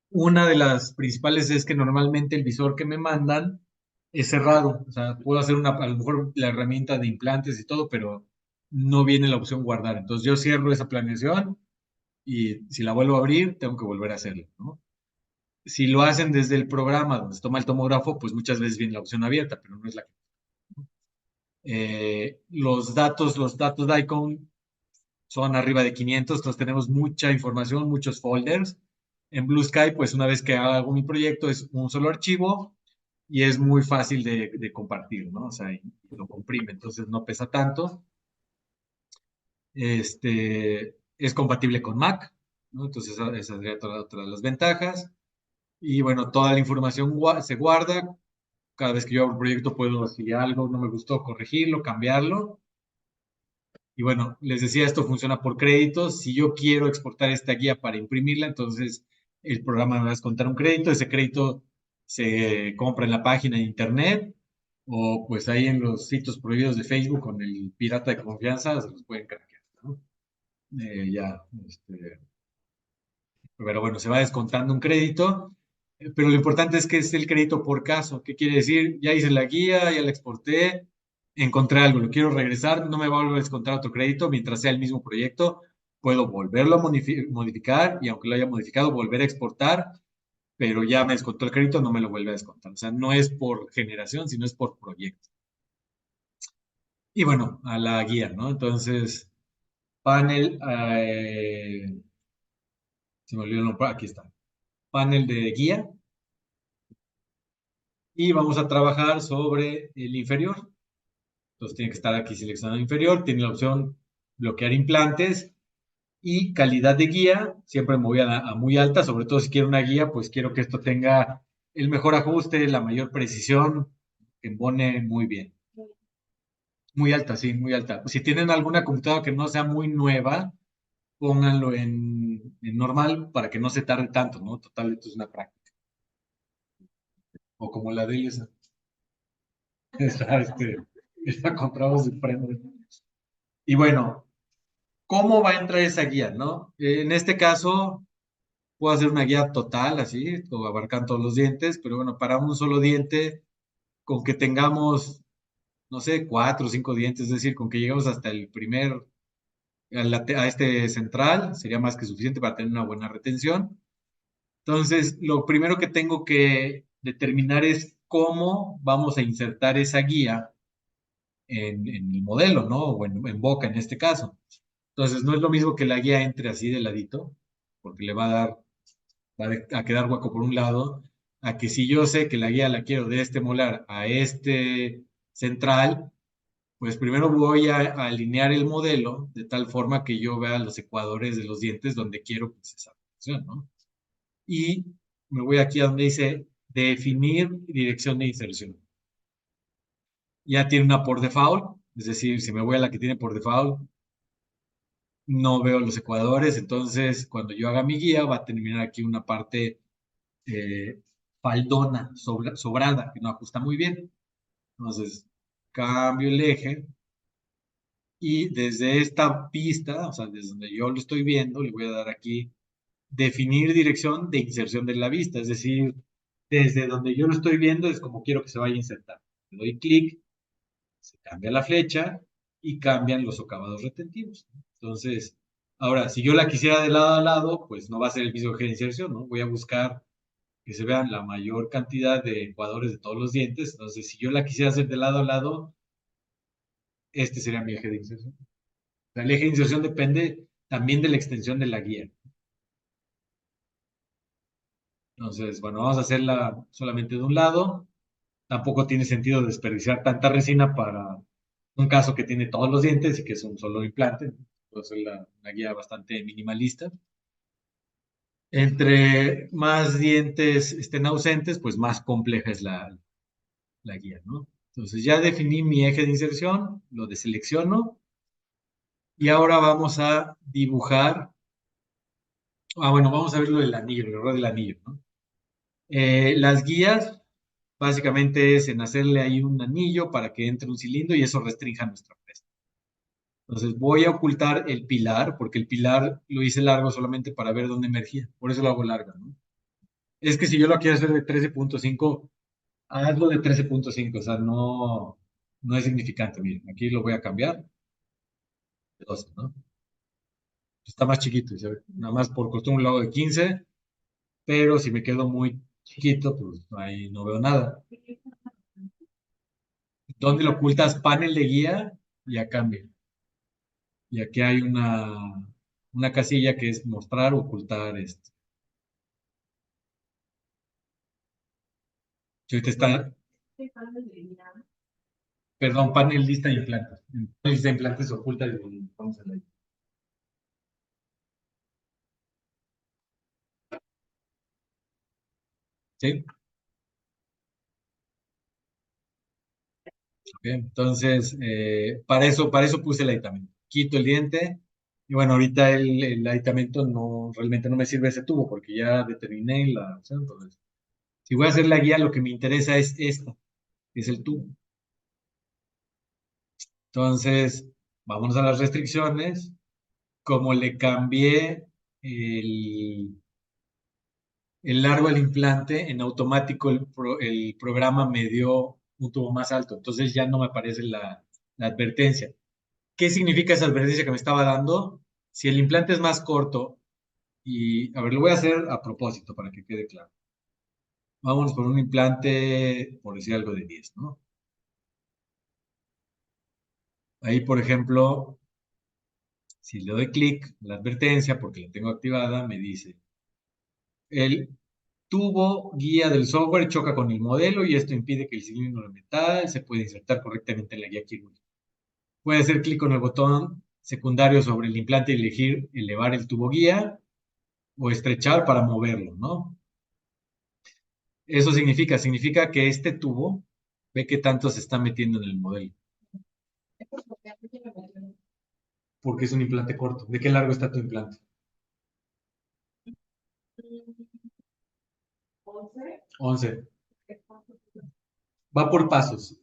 Speaker 3: Una de las principales es que normalmente el visor que me mandan es cerrado. O sea, puedo hacer a lo mejor la herramienta de implantes y todo, pero no viene la opción guardar. Entonces yo cierro esa planeación y si la vuelvo a abrir, tengo que volver a hacerlo, ¿no? Si lo hacen desde el programa donde se toma el tomógrafo, pues muchas veces viene la opción abierta, pero no es la que... los datos de ICON son arriba de 500, entonces tenemos mucha información, muchos folders. En Blue Sky, pues una vez que hago mi proyecto es un solo archivo y es muy fácil de compartir, ¿no? O sea, y lo comprime, entonces no pesa tanto. Es compatible con Mac, ¿no? Entonces esa sería otra de las ventajas. Y bueno, toda la información se guarda. Cada vez que yo hago un proyecto puedo, si algo no me gustó, corregirlo, cambiarlo. Y bueno, les decía, esto funciona por créditos. Si yo quiero exportar esta guía para imprimirla, entonces el programa me va a descontar un crédito. Ese crédito se compra en la página de internet o pues ahí en los sitios prohibidos de Facebook con el pirata de confianza se los pueden craquear, ¿no? Ya, pero bueno, se va descontando un crédito, pero lo importante es que es el crédito por caso. ¿Qué quiere decir? Ya hice la guía, ya la exporté, encontré algo, lo quiero regresar, no me va a volver a descontar otro crédito mientras sea el mismo proyecto. Puedo volverlo a modificar y aunque lo haya modificado, volver a exportar, pero ya me descontó el crédito, no me lo vuelve a descontar. O sea, no es por generación, sino es por proyecto. Y bueno, a la guía, ¿no? Entonces, panel, se me olvidó el nombre, aquí está. Panel de guía y vamos a trabajar sobre el inferior. Entonces tiene que estar aquí seleccionado inferior, tiene la opción bloquear implantes y calidad de guía. Siempre me voy a muy alta, sobre todo si quiero una guía, pues quiero que esto tenga el mejor ajuste, la mayor precisión, que embone muy bien. Muy alta, sí, muy alta. Si tienen alguna computadora que no sea muy nueva, pónganlo en normal para que no se tarde tanto, ¿no? Total, esto es una práctica. O como la de esa. Esa, esta compramos de prenda. Y bueno, ¿cómo va a entrar esa guía, no? En este caso, puedo hacer una guía total, así, o abarcan todos los dientes, pero bueno, para un solo diente, con que tengamos, no sé, 4 o 5 dientes, es decir, con que lleguemos hasta el primer, a este central, sería más que suficiente para tener una buena retención. Entonces, lo primero que tengo que determinar es cómo vamos a insertar esa guía en el modelo, ¿no? O en boca en este caso. Entonces, no es lo mismo que la guía entre así de ladito, porque le va a dar, va a quedar hueco por un lado, a que si yo sé que la guía la quiero de este molar a este central, pues primero voy a alinear el modelo de tal forma que yo vea los ecuadores de los dientes donde quiero pues, esa posición, ¿no? Y me voy aquí a donde dice definir dirección de inserción. Ya tiene una por default, es decir, si me voy a la que tiene por default, no veo los ecuadores, entonces cuando yo haga mi guía va a terminar aquí una parte eh, faldona, sobrada, que no ajusta muy bien. Entonces, cambio el eje y desde esta pista, o sea, desde donde yo lo estoy viendo, le voy a dar aquí definir dirección de inserción de la vista, es decir, desde donde yo lo estoy viendo es como quiero que se vaya a insertar. Le doy clic, se cambia la flecha y cambian los socavados retentivos. Entonces, ahora, si yo la quisiera de lado a lado, pues no va a ser el mismo eje de inserción, ¿no? Voy a buscar que se vean la mayor cantidad de ecuadores de todos los dientes. Entonces, si yo la quisiera hacer de lado a lado, este sería mi eje de inserción. O sea, el eje de inserción depende también de la extensión de la guía. Entonces, bueno, vamos a hacerla solamente de un lado. Tampoco tiene sentido desperdiciar tanta resina para un caso que tiene todos los dientes y que es un solo implante. Puedo hacer una guía bastante minimalista. Entre más dientes estén ausentes, pues más compleja es la guía, ¿no? Entonces ya definí mi eje de inserción, lo deselecciono y ahora vamos a dibujar. Bueno, vamos a ver lo del anillo, el error del anillo, ¿no? Las guías básicamente es en hacerle ahí un anillo para que entre un cilindro y eso restrinja nuestra presa. Entonces voy a ocultar el pilar, porque el pilar lo hice largo solamente para ver dónde emergía. Por eso lo hago larga, ¿no? Es que si yo lo quiero hacer de 13.5, hazlo de 13.5, o sea, no es significante. Miren, aquí lo voy a cambiar de 12, ¿no? Está más chiquito, ¿sí? Nada más por costumbre lo hago de 15, pero si me quedo muy chiquito, pues ahí no veo nada. ¿Dónde lo ocultas? Panel de guía y a cambio. Y aquí hay una casilla que es mostrar o ocultar esto. Si ahorita está, perdón, panel lista de implantes. Panel lista de implantes oculta y vamos a la. ¿Sí? Ok, entonces, para eso puse el aditamento. Quito el diente y bueno, ahorita el aditamento realmente no me sirve ese tubo porque ya determiné la opción. Entonces, si voy a hacer la guía, lo que me interesa es esta, que es el tubo. Entonces, vámonos a las restricciones. Como le cambié el, el largo al implante, en automático el programa me dio un tubo más alto. Entonces ya no me aparece la advertencia. ¿Qué significa esa advertencia que me estaba dando? Si el implante es más corto, y a ver, lo voy a hacer a propósito para que quede claro. Vámonos por un implante, por decir algo de 10, ¿no? Ahí, por ejemplo, si le doy clic, la advertencia, porque la tengo activada, me dice, el tubo guía del software choca con el modelo y esto impide que el cilindro de metal se pueda insertar correctamente en la guía quirúrgica. Puede hacer clic con el botón secundario sobre el implante y elegir elevar el tubo guía o estrechar para moverlo, ¿no? Eso significa que este tubo ve qué tanto se está metiendo en el modelo, porque es un implante corto. ¿De qué largo está tu implante? 11. Va por pasos.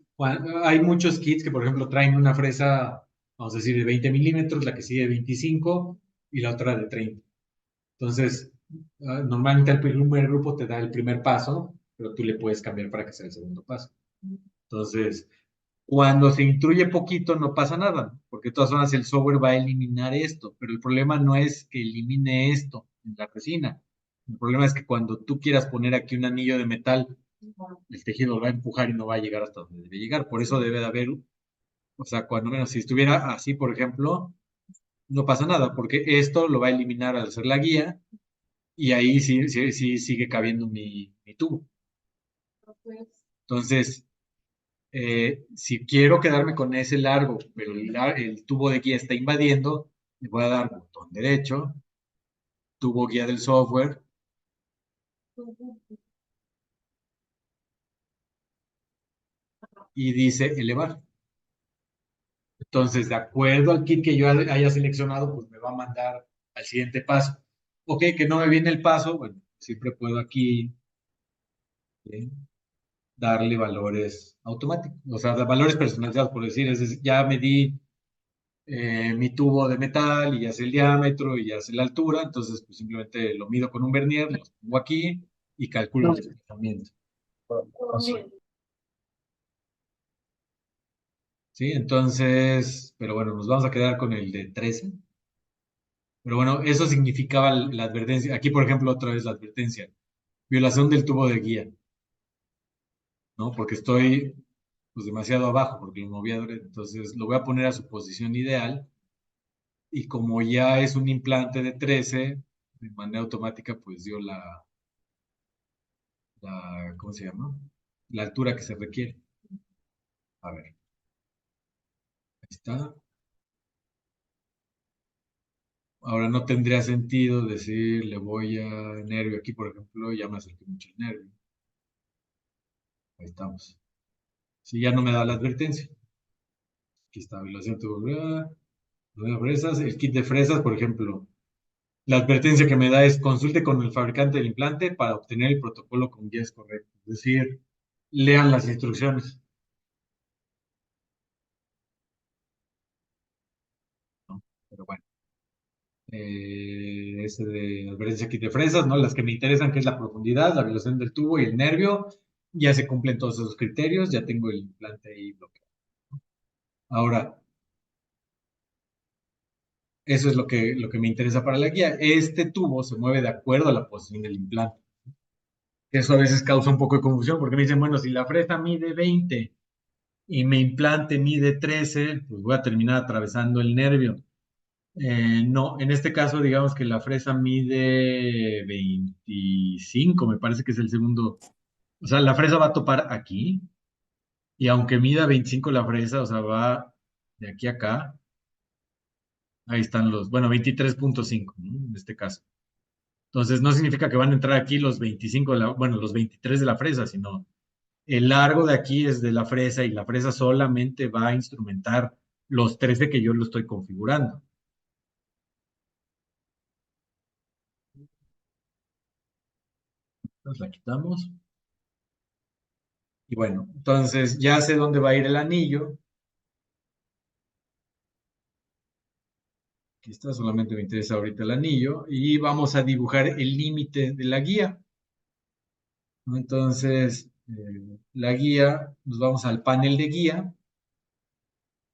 Speaker 3: Hay muchos kits que, por ejemplo, traen una fresa, vamos a decir, de 20 milímetros, la que sigue de 25 y la otra de 30. Entonces, normalmente el primer grupo te da el primer paso, pero tú le puedes cambiar para que sea el segundo paso. Entonces, cuando se instruye poquito no pasa nada, porque de todas formas el software va a eliminar esto, pero el problema no es que elimine esto en la resina. El problema es que cuando tú quieras poner aquí un anillo de metal, el tejido lo va a empujar y no va a llegar hasta donde debe llegar. Por eso debe de haber, o sea, cuando menos si estuviera así, por ejemplo, no pasa nada, porque esto lo va a eliminar al hacer la guía y ahí sí sigue cabiendo mi tubo. Entonces, si quiero quedarme con ese largo, pero el tubo de guía está invadiendo, le voy a dar botón derecho, tubo guía del software y dice elevar. Entonces, de acuerdo al kit que yo haya seleccionado, pues me va a mandar al siguiente paso. Ok, que no me viene el paso, bueno, siempre puedo aquí darle valores automáticos, o sea, valores personalizados, por decir, es decir, ya medí mi tubo de metal y ya sé el diámetro y ya sé la altura, entonces pues simplemente lo mido con un vernier, lo pongo aquí y calculo el desplazamiento. ¿Sí? Entonces, pero bueno, nos vamos a quedar con el de 13. Pero bueno, eso significaba la advertencia. Aquí, por ejemplo, otra vez la advertencia. Violación del tubo de guía, ¿no? Porque estoy pues demasiado abajo, porque lo moví entonces lo voy a poner a su posición ideal y como ya es un implante de 13, de manera automática pues dio ¿cómo se llama? La altura que se requiere. A ver, ahí está. Ahora no tendría sentido decir le voy a nervio aquí, por ejemplo, ya me acerqué mucho el nervio. Ahí estamos. Si ya no me da la advertencia. Aquí está, violación de fresas. El kit de fresas, por ejemplo, la advertencia que me da es consulte con el fabricante del implante para obtener el protocolo con guías correcto. Es decir, lean las instrucciones, ¿no? Pero bueno, ese de advertencia aquí de fresas, ¿no? Las que me interesan, que es la profundidad, la violación del tubo y el nervio, ya se cumplen todos esos criterios, ya tengo el implante ahí bloqueado. Ahora, eso es lo que me interesa para la guía. Este tubo se mueve de acuerdo a la posición del implante. Eso a veces causa un poco de confusión porque me dicen, bueno, si la fresa mide 20 y mi implante mide 13, pues voy a terminar atravesando el nervio. No, en este caso, digamos que la fresa mide 25, me parece que es el segundo. O sea, la fresa va a topar aquí y aunque mida 25 la fresa, o sea, va de aquí a acá. Ahí están bueno, 23.5, ¿no? En este caso. Entonces, no significa que van a entrar aquí los 25, bueno, los 23 de la fresa, sino el largo de aquí es de la fresa y la fresa solamente va a instrumentar los 13 que yo lo estoy configurando. Entonces la quitamos. Y bueno, entonces ya sé dónde va a ir el anillo. Aquí está, solamente me interesa ahorita el anillo. Y vamos a dibujar el límite de la guía, ¿no? Entonces, la guía, nos vamos al panel de guía.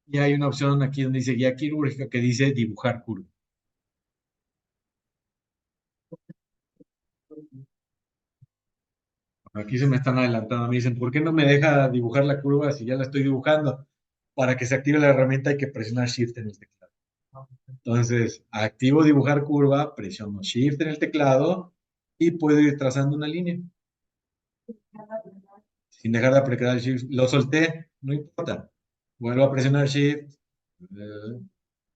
Speaker 3: Y hay una opción aquí donde dice guía quirúrgica que dice dibujar curva. Aquí se me están adelantando, me dicen, ¿por qué no me deja dibujar la curva si ya la estoy dibujando? Para que se active la herramienta hay que presionar Shift en el teclado. Entonces, activo dibujar curva, presiono Shift en el teclado y puedo ir trazando una línea sin dejar de apretar el Shift. Lo solté, no importa. Vuelvo a presionar Shift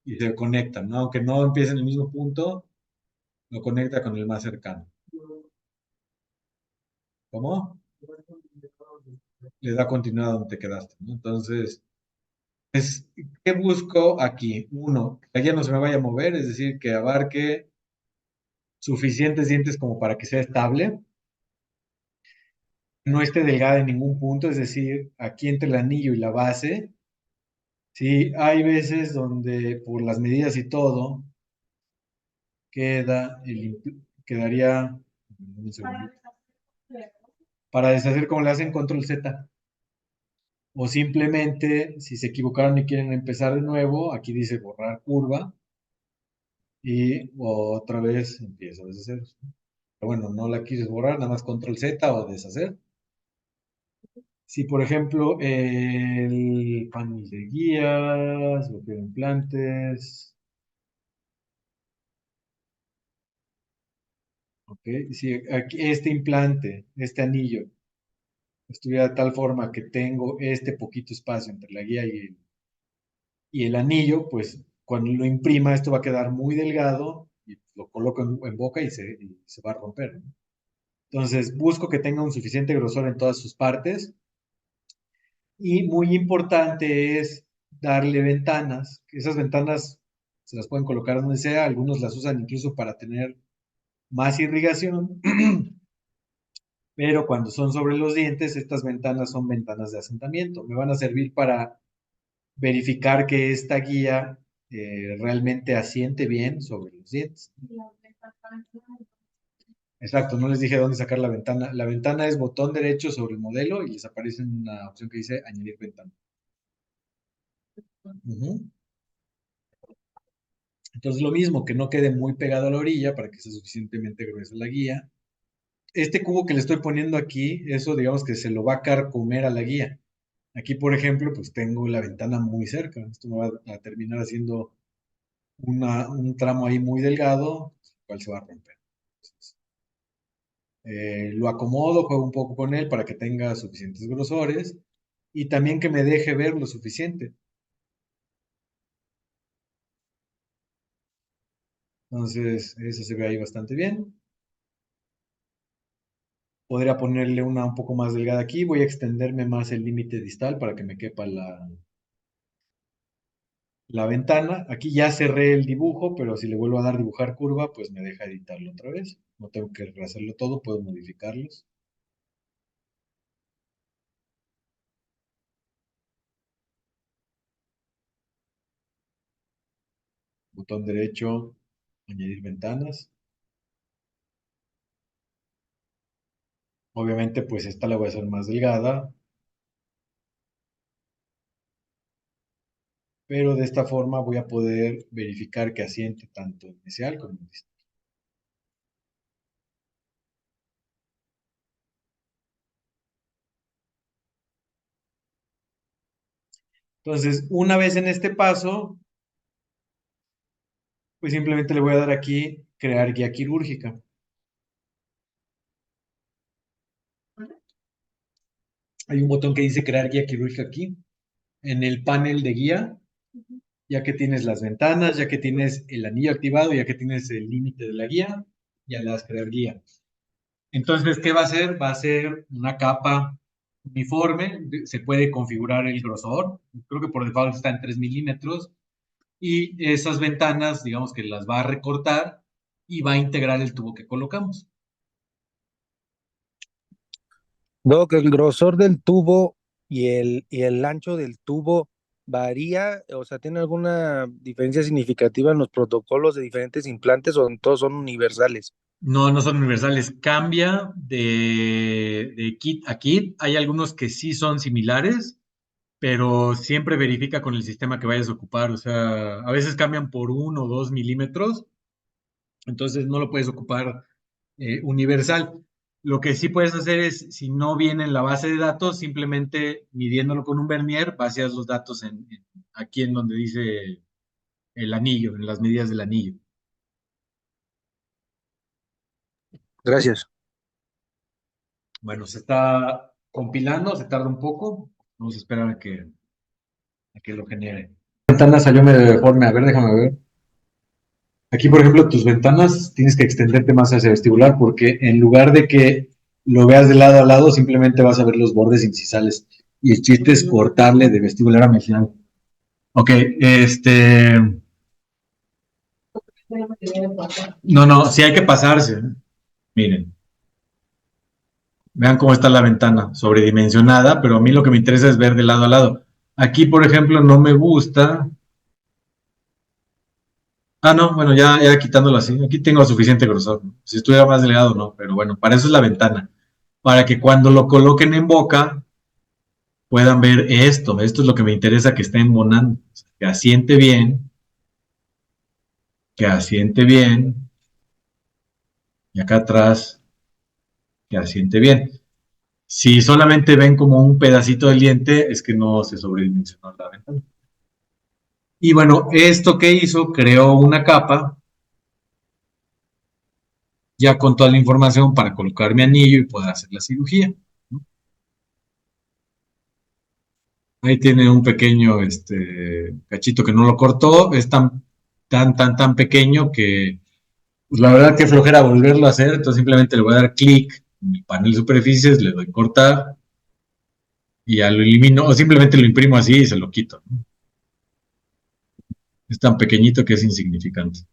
Speaker 3: y se conectan, ¿no? Aunque no empiece en el mismo punto, lo conecta con el más cercano. ¿Cómo? Le da continuidad donde te quedaste, ¿no? Entonces, ¿qué busco aquí? Uno, que la guía no se me vaya a mover, es decir, que abarque suficientes dientes como para que sea estable, no esté delgada en ningún punto, es decir, aquí entre el anillo y la base, sí, hay veces donde por las medidas y todo, quedaría, un segundo, para deshacer como le hacen control Z, o simplemente, si se equivocaron y quieren empezar de nuevo, aquí dice borrar curva, y otra vez empiezo desde cero. Pero bueno, no la quieres borrar, nada más control Z o deshacer. Si, por ejemplo, el panel de guías, bloqueo de implantes, ok, si aquí este implante, este anillo, estuviera de tal forma que tengo este poquito espacio entre la guía y el anillo, pues cuando lo imprima esto va a quedar muy delgado y lo coloco en boca y se va a romper, ¿no? Entonces, busco que tenga un suficiente grosor en todas sus partes. Y muy importante es darle ventanas, que esas ventanas se las pueden colocar donde sea, algunos las usan incluso para tener más irrigación, pero cuando son sobre los dientes, estas ventanas son ventanas de asentamiento. Me van a servir para verificar que esta guía realmente asiente bien sobre los dientes. Exacto, no les dije dónde sacar la ventana. La ventana es botón derecho sobre el modelo y les aparece una opción que dice añadir ventana. Ujú. Entonces, lo mismo, que no quede muy pegado a la orilla para que sea suficientemente gruesa la guía. Este cubo que le estoy poniendo aquí, eso digamos que se lo va a carcomer a la guía. Aquí, por ejemplo, pues tengo la ventana muy cerca. Esto me va a terminar haciendo un tramo ahí muy delgado, el cual se va a romper. Entonces, lo acomodo, juego un poco con él para que tenga suficientes grosores y también que me deje ver lo suficiente. Entonces, eso se ve ahí bastante bien. Podría ponerle una un poco más delgada aquí. Voy a extenderme más el límite distal para que me quepa la ventana. Aquí ya cerré el dibujo, pero si le vuelvo a dar dibujar curva, pues me deja editarlo otra vez. No tengo que rehacerlo todo, puedo modificarlos. botón derecho, añadir ventanas. Obviamente, pues esta la voy a hacer más delgada, pero de esta forma voy a poder verificar que asiente tanto en inicial como en distal. Entonces, una vez en este paso, pues simplemente le voy a dar aquí crear guía quirúrgica. Hay un botón que dice crear guía quirúrgica aquí, en el panel de guía, ya que tienes las ventanas, ya que tienes el anillo activado, ya que tienes el límite de la guía, ya le das crear guía. Entonces, ¿qué va a hacer? Va a ser una capa uniforme, se puede configurar el grosor, creo que por default está en 3 milímetros, y esas ventanas, digamos que las va a recortar y va a integrar el tubo que colocamos.
Speaker 4: Doc, el grosor del tubo y el ancho del tubo varía, o sea, ¿tiene alguna diferencia significativa en los protocolos de diferentes implantes o todos son universales?
Speaker 3: No, no son universales, cambia de kit a kit. Hay algunos que sí son similares, pero siempre verifica con el sistema que vayas a ocupar. O sea, a veces cambian por 1 o 2 milímetros, entonces no lo puedes ocupar universal. Lo que sí puedes hacer es, si no viene en la base de datos, simplemente midiéndolo con un vernier, vacías los datos aquí en donde dice el anillo, en las medidas del anillo.
Speaker 4: Gracias.
Speaker 3: Bueno, se está compilando, se tarda un poco. Vamos a esperar a que lo genere. Ventana salió medio deforme. A ver, déjame ver. Aquí, por ejemplo, tus ventanas tienes que extenderte más hacia vestibular porque en lugar de que lo veas de lado a lado, simplemente vas a ver los bordes incisales. Y el chiste es cortarle de vestibular a mesial. Ok, No, no, sí hay que pasarse. Miren, vean cómo está la ventana, sobredimensionada, pero a mí lo que me interesa es ver de lado a lado. Aquí, por ejemplo, no me gusta. Ah, no, bueno, ya quitándolo así. Aquí tengo suficiente grosor, ¿no? Si estuviera más delgado, no, pero bueno, para eso es la ventana. Para que cuando lo coloquen en boca puedan ver esto. Esto es lo que me interesa que esté embonando. O sea, que asiente bien, y acá atrás, que asiente bien. Si solamente ven como un pedacito del diente, es que no se sobredimensionó la ventana. Y bueno, esto que hizo, creó una capa ya con toda la información para colocar mi anillo y poder hacer la cirugía, ¿no? Ahí tiene un pequeño cachito que no lo cortó, es tan pequeño que pues la verdad que flojera volverlo a hacer, entonces simplemente le voy a dar clic en el panel de superficies, le doy cortar y ya lo elimino, o simplemente lo imprimo así y se lo quito, ¿no? Es tan pequeñito que es insignificante.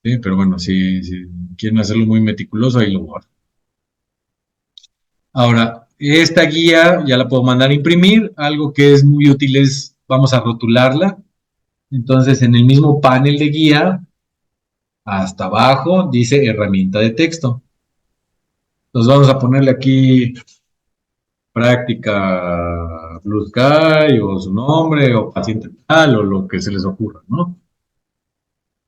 Speaker 3: ¿Sí? Pero bueno, si quieren hacerlo muy meticuloso, ahí lo guardo. Ahora, esta guía ya la puedo mandar a imprimir. Algo que es muy útil es, vamos a rotularla. Entonces, en el mismo panel de guía, hasta abajo, dice herramienta de texto. Entonces, vamos a ponerle aquí práctica Blue Sky o su nombre o paciente tal o lo que se les ocurra, ¿no?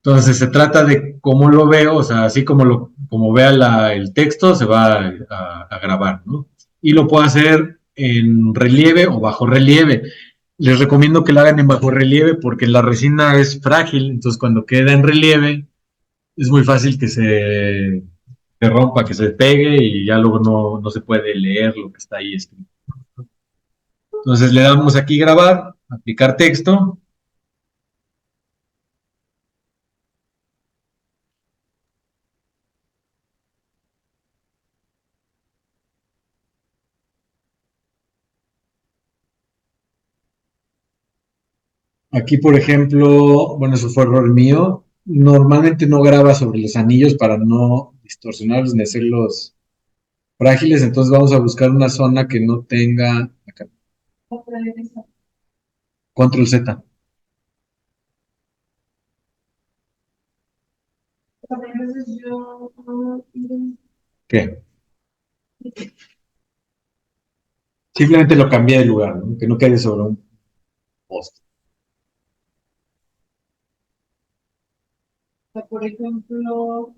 Speaker 3: Entonces se trata de cómo lo veo, o sea, así como vea el texto, se va a grabar, ¿no? Y lo puedo hacer en relieve o bajo relieve. Les recomiendo que lo hagan en bajo relieve porque la resina es frágil, entonces cuando queda en relieve es muy fácil que se rompa, que se pegue y ya luego no se puede leer lo que está ahí escrito. Entonces le damos aquí grabar, aplicar texto. Aquí, por ejemplo, bueno, eso fue error mío. Normalmente no graba sobre los anillos para no distorsionarlos ni hacerlos frágiles, entonces vamos a buscar una zona que no tenga acá. Control Z. ¿Qué? Simplemente lo cambié de lugar, ¿no? Que no quede sobre un poste.
Speaker 5: Sea, por ejemplo,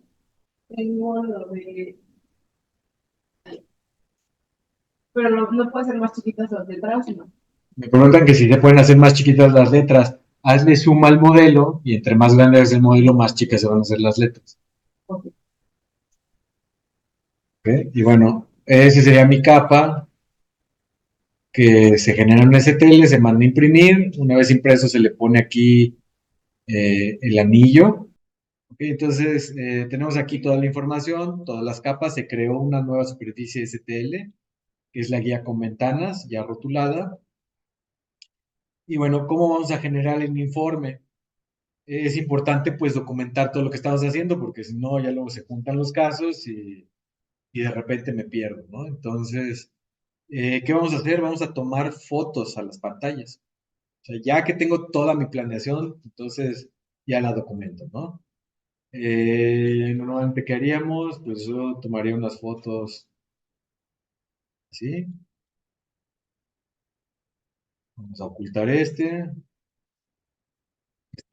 Speaker 5: tengo lo de. Pero no puede ser más chiquitas las letras, ¿no?
Speaker 3: Me preguntan que si se pueden hacer más chiquitas las letras. Hazle suma al modelo y entre más grande es el modelo, más chicas se van a hacer las letras.
Speaker 5: Ok.
Speaker 3: ¿Ok? Y bueno, ese sería mi capa que se genera en STL, se manda a imprimir. Una vez impreso, se le pone aquí el anillo. ¿Ok? Entonces, tenemos aquí toda la información, todas las capas. Se creó una nueva superficie STL, que es la guía con ventanas ya rotulada. Y bueno, ¿cómo vamos a generar el informe? Es importante pues documentar todo lo que estamos haciendo porque si no ya luego se juntan los casos y de repente me pierdo, ¿no? Entonces, ¿qué vamos a hacer? Vamos a tomar fotos a las pantallas. O sea, ya que tengo toda mi planeación, entonces ya la documento, ¿no? Normalmente, ¿qué haríamos? Pues yo tomaría unas fotos así. Vamos a ocultar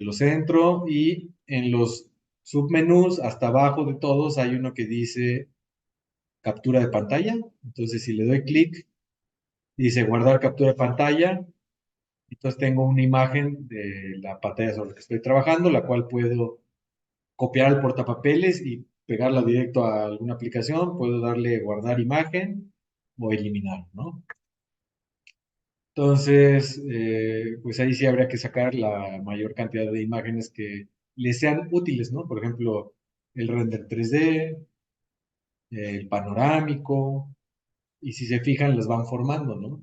Speaker 3: lo centro y en los submenús hasta abajo de todos hay uno que dice captura de pantalla. Entonces, si le doy clic, dice guardar captura de pantalla. Entonces, tengo una imagen de la pantalla sobre la que estoy trabajando, la cual puedo copiar al portapapeles y pegarla directo a alguna aplicación. Puedo darle guardar imagen o eliminar, ¿no? Entonces, pues ahí sí habría que sacar la mayor cantidad de imágenes que les sean útiles, ¿no? Por ejemplo, el render 3D, el panorámico, y si se fijan, las van formando, ¿no?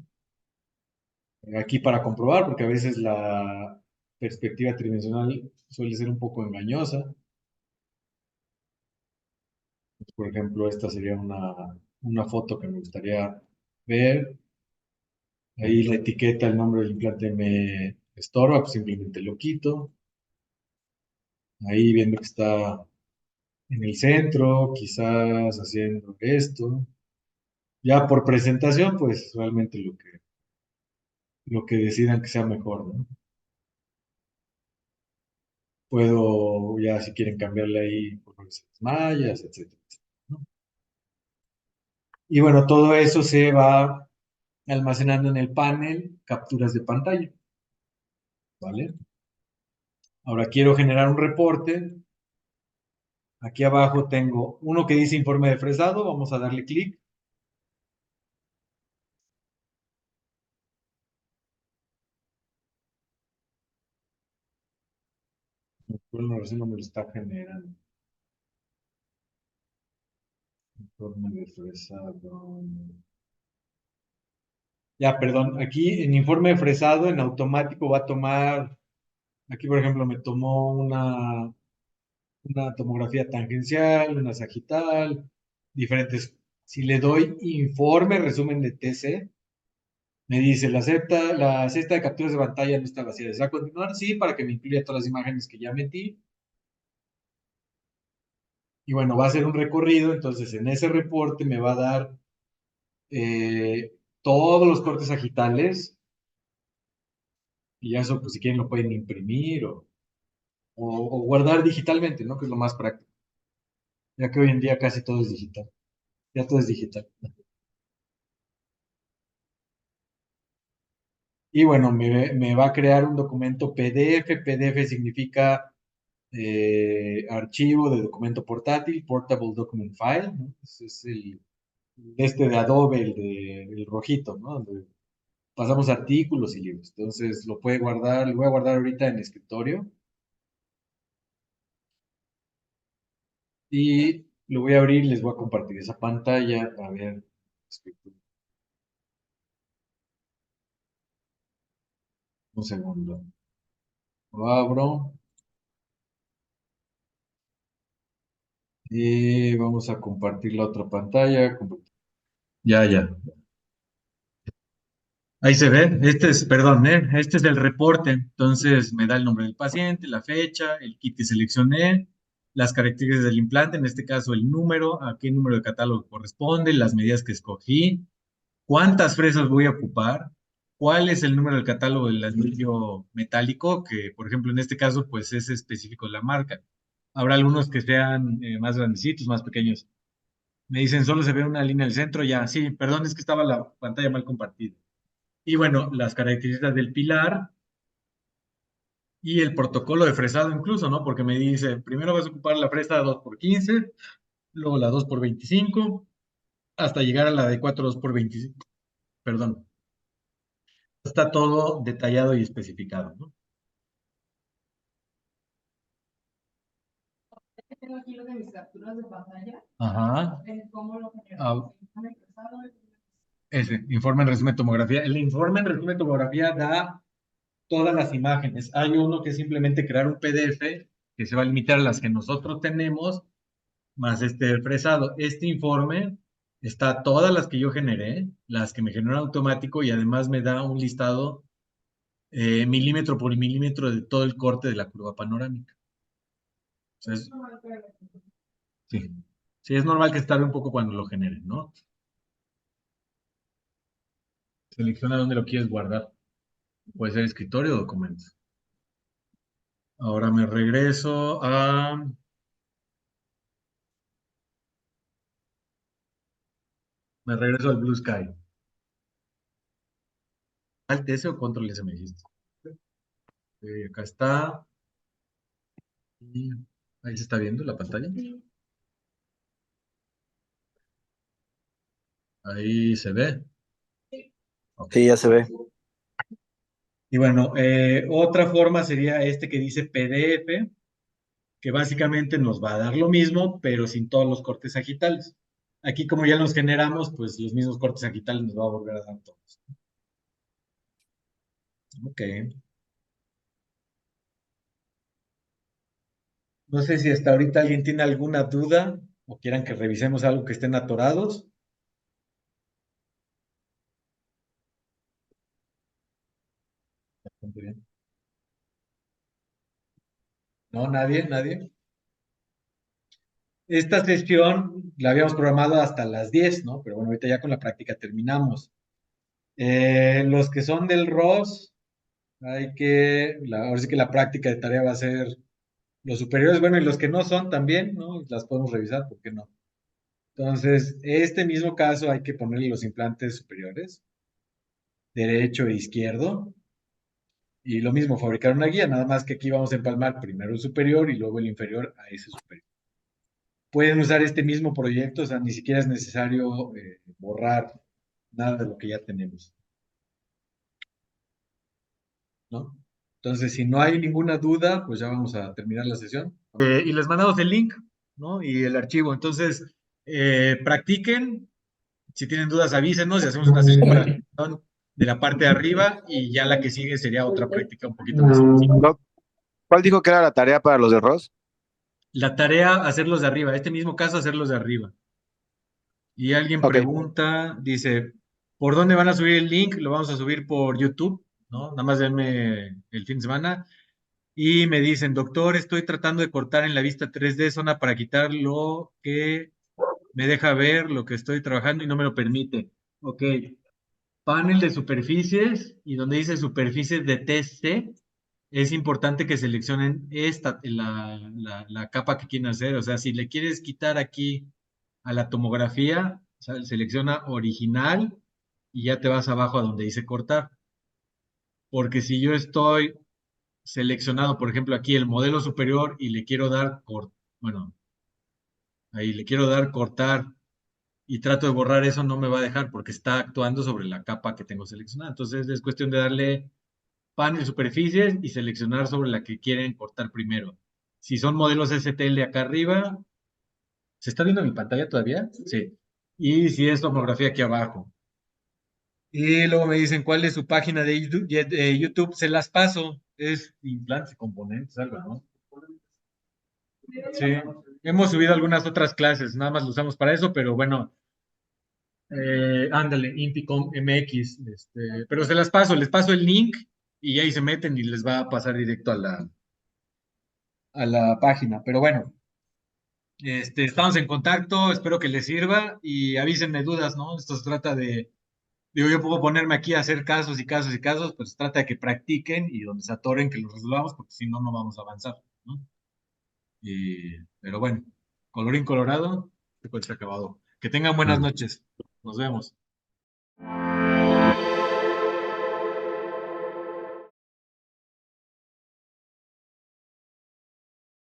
Speaker 3: Aquí para comprobar, porque a veces la perspectiva tridimensional suele ser un poco engañosa. Por ejemplo, esta sería una foto que me gustaría ver. Ahí la etiqueta, el nombre del implante me estorba, pues simplemente lo quito. Ahí viendo que está en el centro, quizás haciendo esto. Ya por presentación, pues realmente lo que decidan que sea mejor, ¿no? Puedo, ya si quieren cambiarle ahí por las mallas, etcétera, ¿no? Y bueno, todo eso se va almacenando en el panel, capturas de pantalla, ¿vale? Ahora quiero generar un reporte. Aquí abajo tengo uno que dice informe de fresado, vamos a darle clic. Bueno, recién no me lo está generando. Informe de fresado. Ya, perdón, aquí en informe de fresado en automático va a tomar, aquí por ejemplo me tomó una tomografía tangencial, una sagital, diferentes. Si le doy informe, resumen de TC, me dice, la cesta de capturas de pantalla no está vacía. ¿Desea continuar? Sí, para que me incluya todas las imágenes que ya metí. Y bueno, va a ser un recorrido, entonces en ese reporte me va a dar todos los cortes sagitales, y ya eso, pues si quieren lo pueden imprimir o guardar digitalmente, ¿no? Que es lo más práctico, ya que hoy en día casi todo es digital, ya todo es digital. Y bueno, me va a crear un documento PDF. PDF significa archivo de documento portátil, Portable Document File, ¿no? Ese es este de Adobe, el rojito, ¿no? Donde pasamos artículos y libros. Entonces lo puede guardar, lo voy a guardar ahorita en el escritorio y lo voy a abrir, les voy a compartir esa pantalla. A ver, un segundo. Lo abro y vamos a compartir la otra pantalla. Ya, ya. Ahí se ve, perdón, este es el reporte, entonces me da el nombre del paciente, la fecha, el kit que seleccioné,
Speaker 1: las características del implante, en este caso el número, a qué número de catálogo corresponde, las medidas que escogí, cuántas fresas voy a ocupar, cuál es el número del catálogo del anillo metálico, que por ejemplo en este caso pues es específico de la marca. Habrá algunos que sean más grandecitos, más pequeños. Me dicen, solo se ve una línea del centro, ya, sí, perdón, es que estaba la pantalla mal compartida. Y bueno, las características del pilar y el protocolo de fresado incluso, ¿no? Porque me dice, primero vas a ocupar la fresa 2x15, luego la 2x25, hasta llegar a la de 4 2x25. Perdón. Está todo detallado y especificado, ¿no?
Speaker 5: Tengo aquí lo de mis capturas de pantalla.
Speaker 1: Ajá.
Speaker 5: ¿Cómo lo
Speaker 1: Ah,
Speaker 5: generamos?
Speaker 1: ese, informe en resumen de tomografía. El informe en resumen de tomografía da todas las imágenes. Hay uno que es simplemente crear un PDF que se va a limitar a las que nosotros tenemos, más este fresado. Este informe está todas las que yo generé, las que me generó automático y además me da un listado milímetro por milímetro de todo el corte de la curva panorámica. O sea, sí, sí, es normal que tarde un poco cuando lo generen, ¿no? Selecciona dónde lo quieres guardar. Puede ser escritorio o documentos. Ahora me regreso al Blue Sky. Alt S o Control S me dijiste. Acá está. Y ahí se está viendo la pantalla. Ahí se ve. Ok.
Speaker 4: Sí, ya se ve.
Speaker 1: Y bueno, otra forma sería este que dice PDF, que básicamente nos va a dar lo mismo, pero sin todos los cortes sagitales. Aquí, como ya los generamos, pues los mismos cortes sagitales nos va a volver a dar todos. Ok. No sé si hasta ahorita alguien tiene alguna duda o quieran que revisemos algo que estén atorados. Bastante bien. No, nadie, nadie. Esta sesión la habíamos programado hasta las 10, ¿no? Pero bueno, ahorita ya con la práctica terminamos. Los que son del ROS, ahora sí que la práctica de tarea va a ser los superiores, bueno, y los que no son también, ¿no? Las podemos revisar, ¿por qué no? Entonces, este mismo caso hay que ponerle los implantes superiores, derecho e izquierdo, y lo mismo, fabricar una guía, nada más que aquí vamos a empalmar primero el superior y luego el inferior a ese superior. Pueden usar este mismo proyecto, o sea, ni siquiera es necesario borrar nada de lo que ya tenemos, ¿no? Entonces, si no hay ninguna duda, pues ya vamos a terminar la sesión. Y les mandamos el link, ¿no? Y el archivo. Entonces, practiquen. Si tienen dudas, avísenos y hacemos una sesión de repetición de la parte de arriba y ya la que sigue sería otra práctica un poquito más sencilla.
Speaker 4: Doc, ¿cuál dijo que era la tarea para los de Ross?
Speaker 1: La tarea, hacerlos de arriba. Este mismo caso, hacerlos de arriba. Y alguien
Speaker 4: Ok.
Speaker 1: pregunta, dice, ¿por dónde van a subir el link? Lo vamos a subir por YouTube, ¿no? Nada más denme el fin de semana. Y me dicen, doctor, estoy tratando de cortar en la vista 3D zona para quitar lo que me deja ver lo que estoy trabajando y no me lo permite. Ok, panel de superficies y donde dice superficies de TC, es importante que seleccionen la capa que quieren hacer. O sea, si le quieres quitar aquí a la tomografía, o sea, selecciona original y ya te vas abajo a donde dice cortar. Porque si yo estoy seleccionado, por ejemplo, aquí el modelo superior y le quiero dar, bueno, ahí le quiero dar cortar y trato de borrar eso, no me va a dejar porque está actuando sobre la capa que tengo seleccionada. Entonces es cuestión de darle panel superficies y seleccionar sobre la que quieren cortar primero. Si son modelos STL acá arriba, ¿se está viendo mi pantalla todavía? Sí. Y si es tomografía aquí abajo. Y luego me dicen cuál es su página de YouTube, se las paso. Es implantes y componentes, algo, ¿no? Sí. Hemos subido algunas otras clases, nada más lo usamos para eso, pero bueno, ándale, Impicom MX, pero se las paso, les paso el link y ahí se meten y les va a pasar directo a la página. Pero bueno, Estamos en contacto, espero que les sirva y avísenme dudas, ¿no? Esto se trata de, digo, yo puedo ponerme aquí a hacer casos y casos y casos, pero se trata de que practiquen y donde se atoren que los resolvamos, porque si no, no vamos a avanzar, ¿no? Pero bueno, colorín colorado, este cuento se ha acabado. Que tengan buenas
Speaker 4: Mm.
Speaker 1: noches. Nos vemos.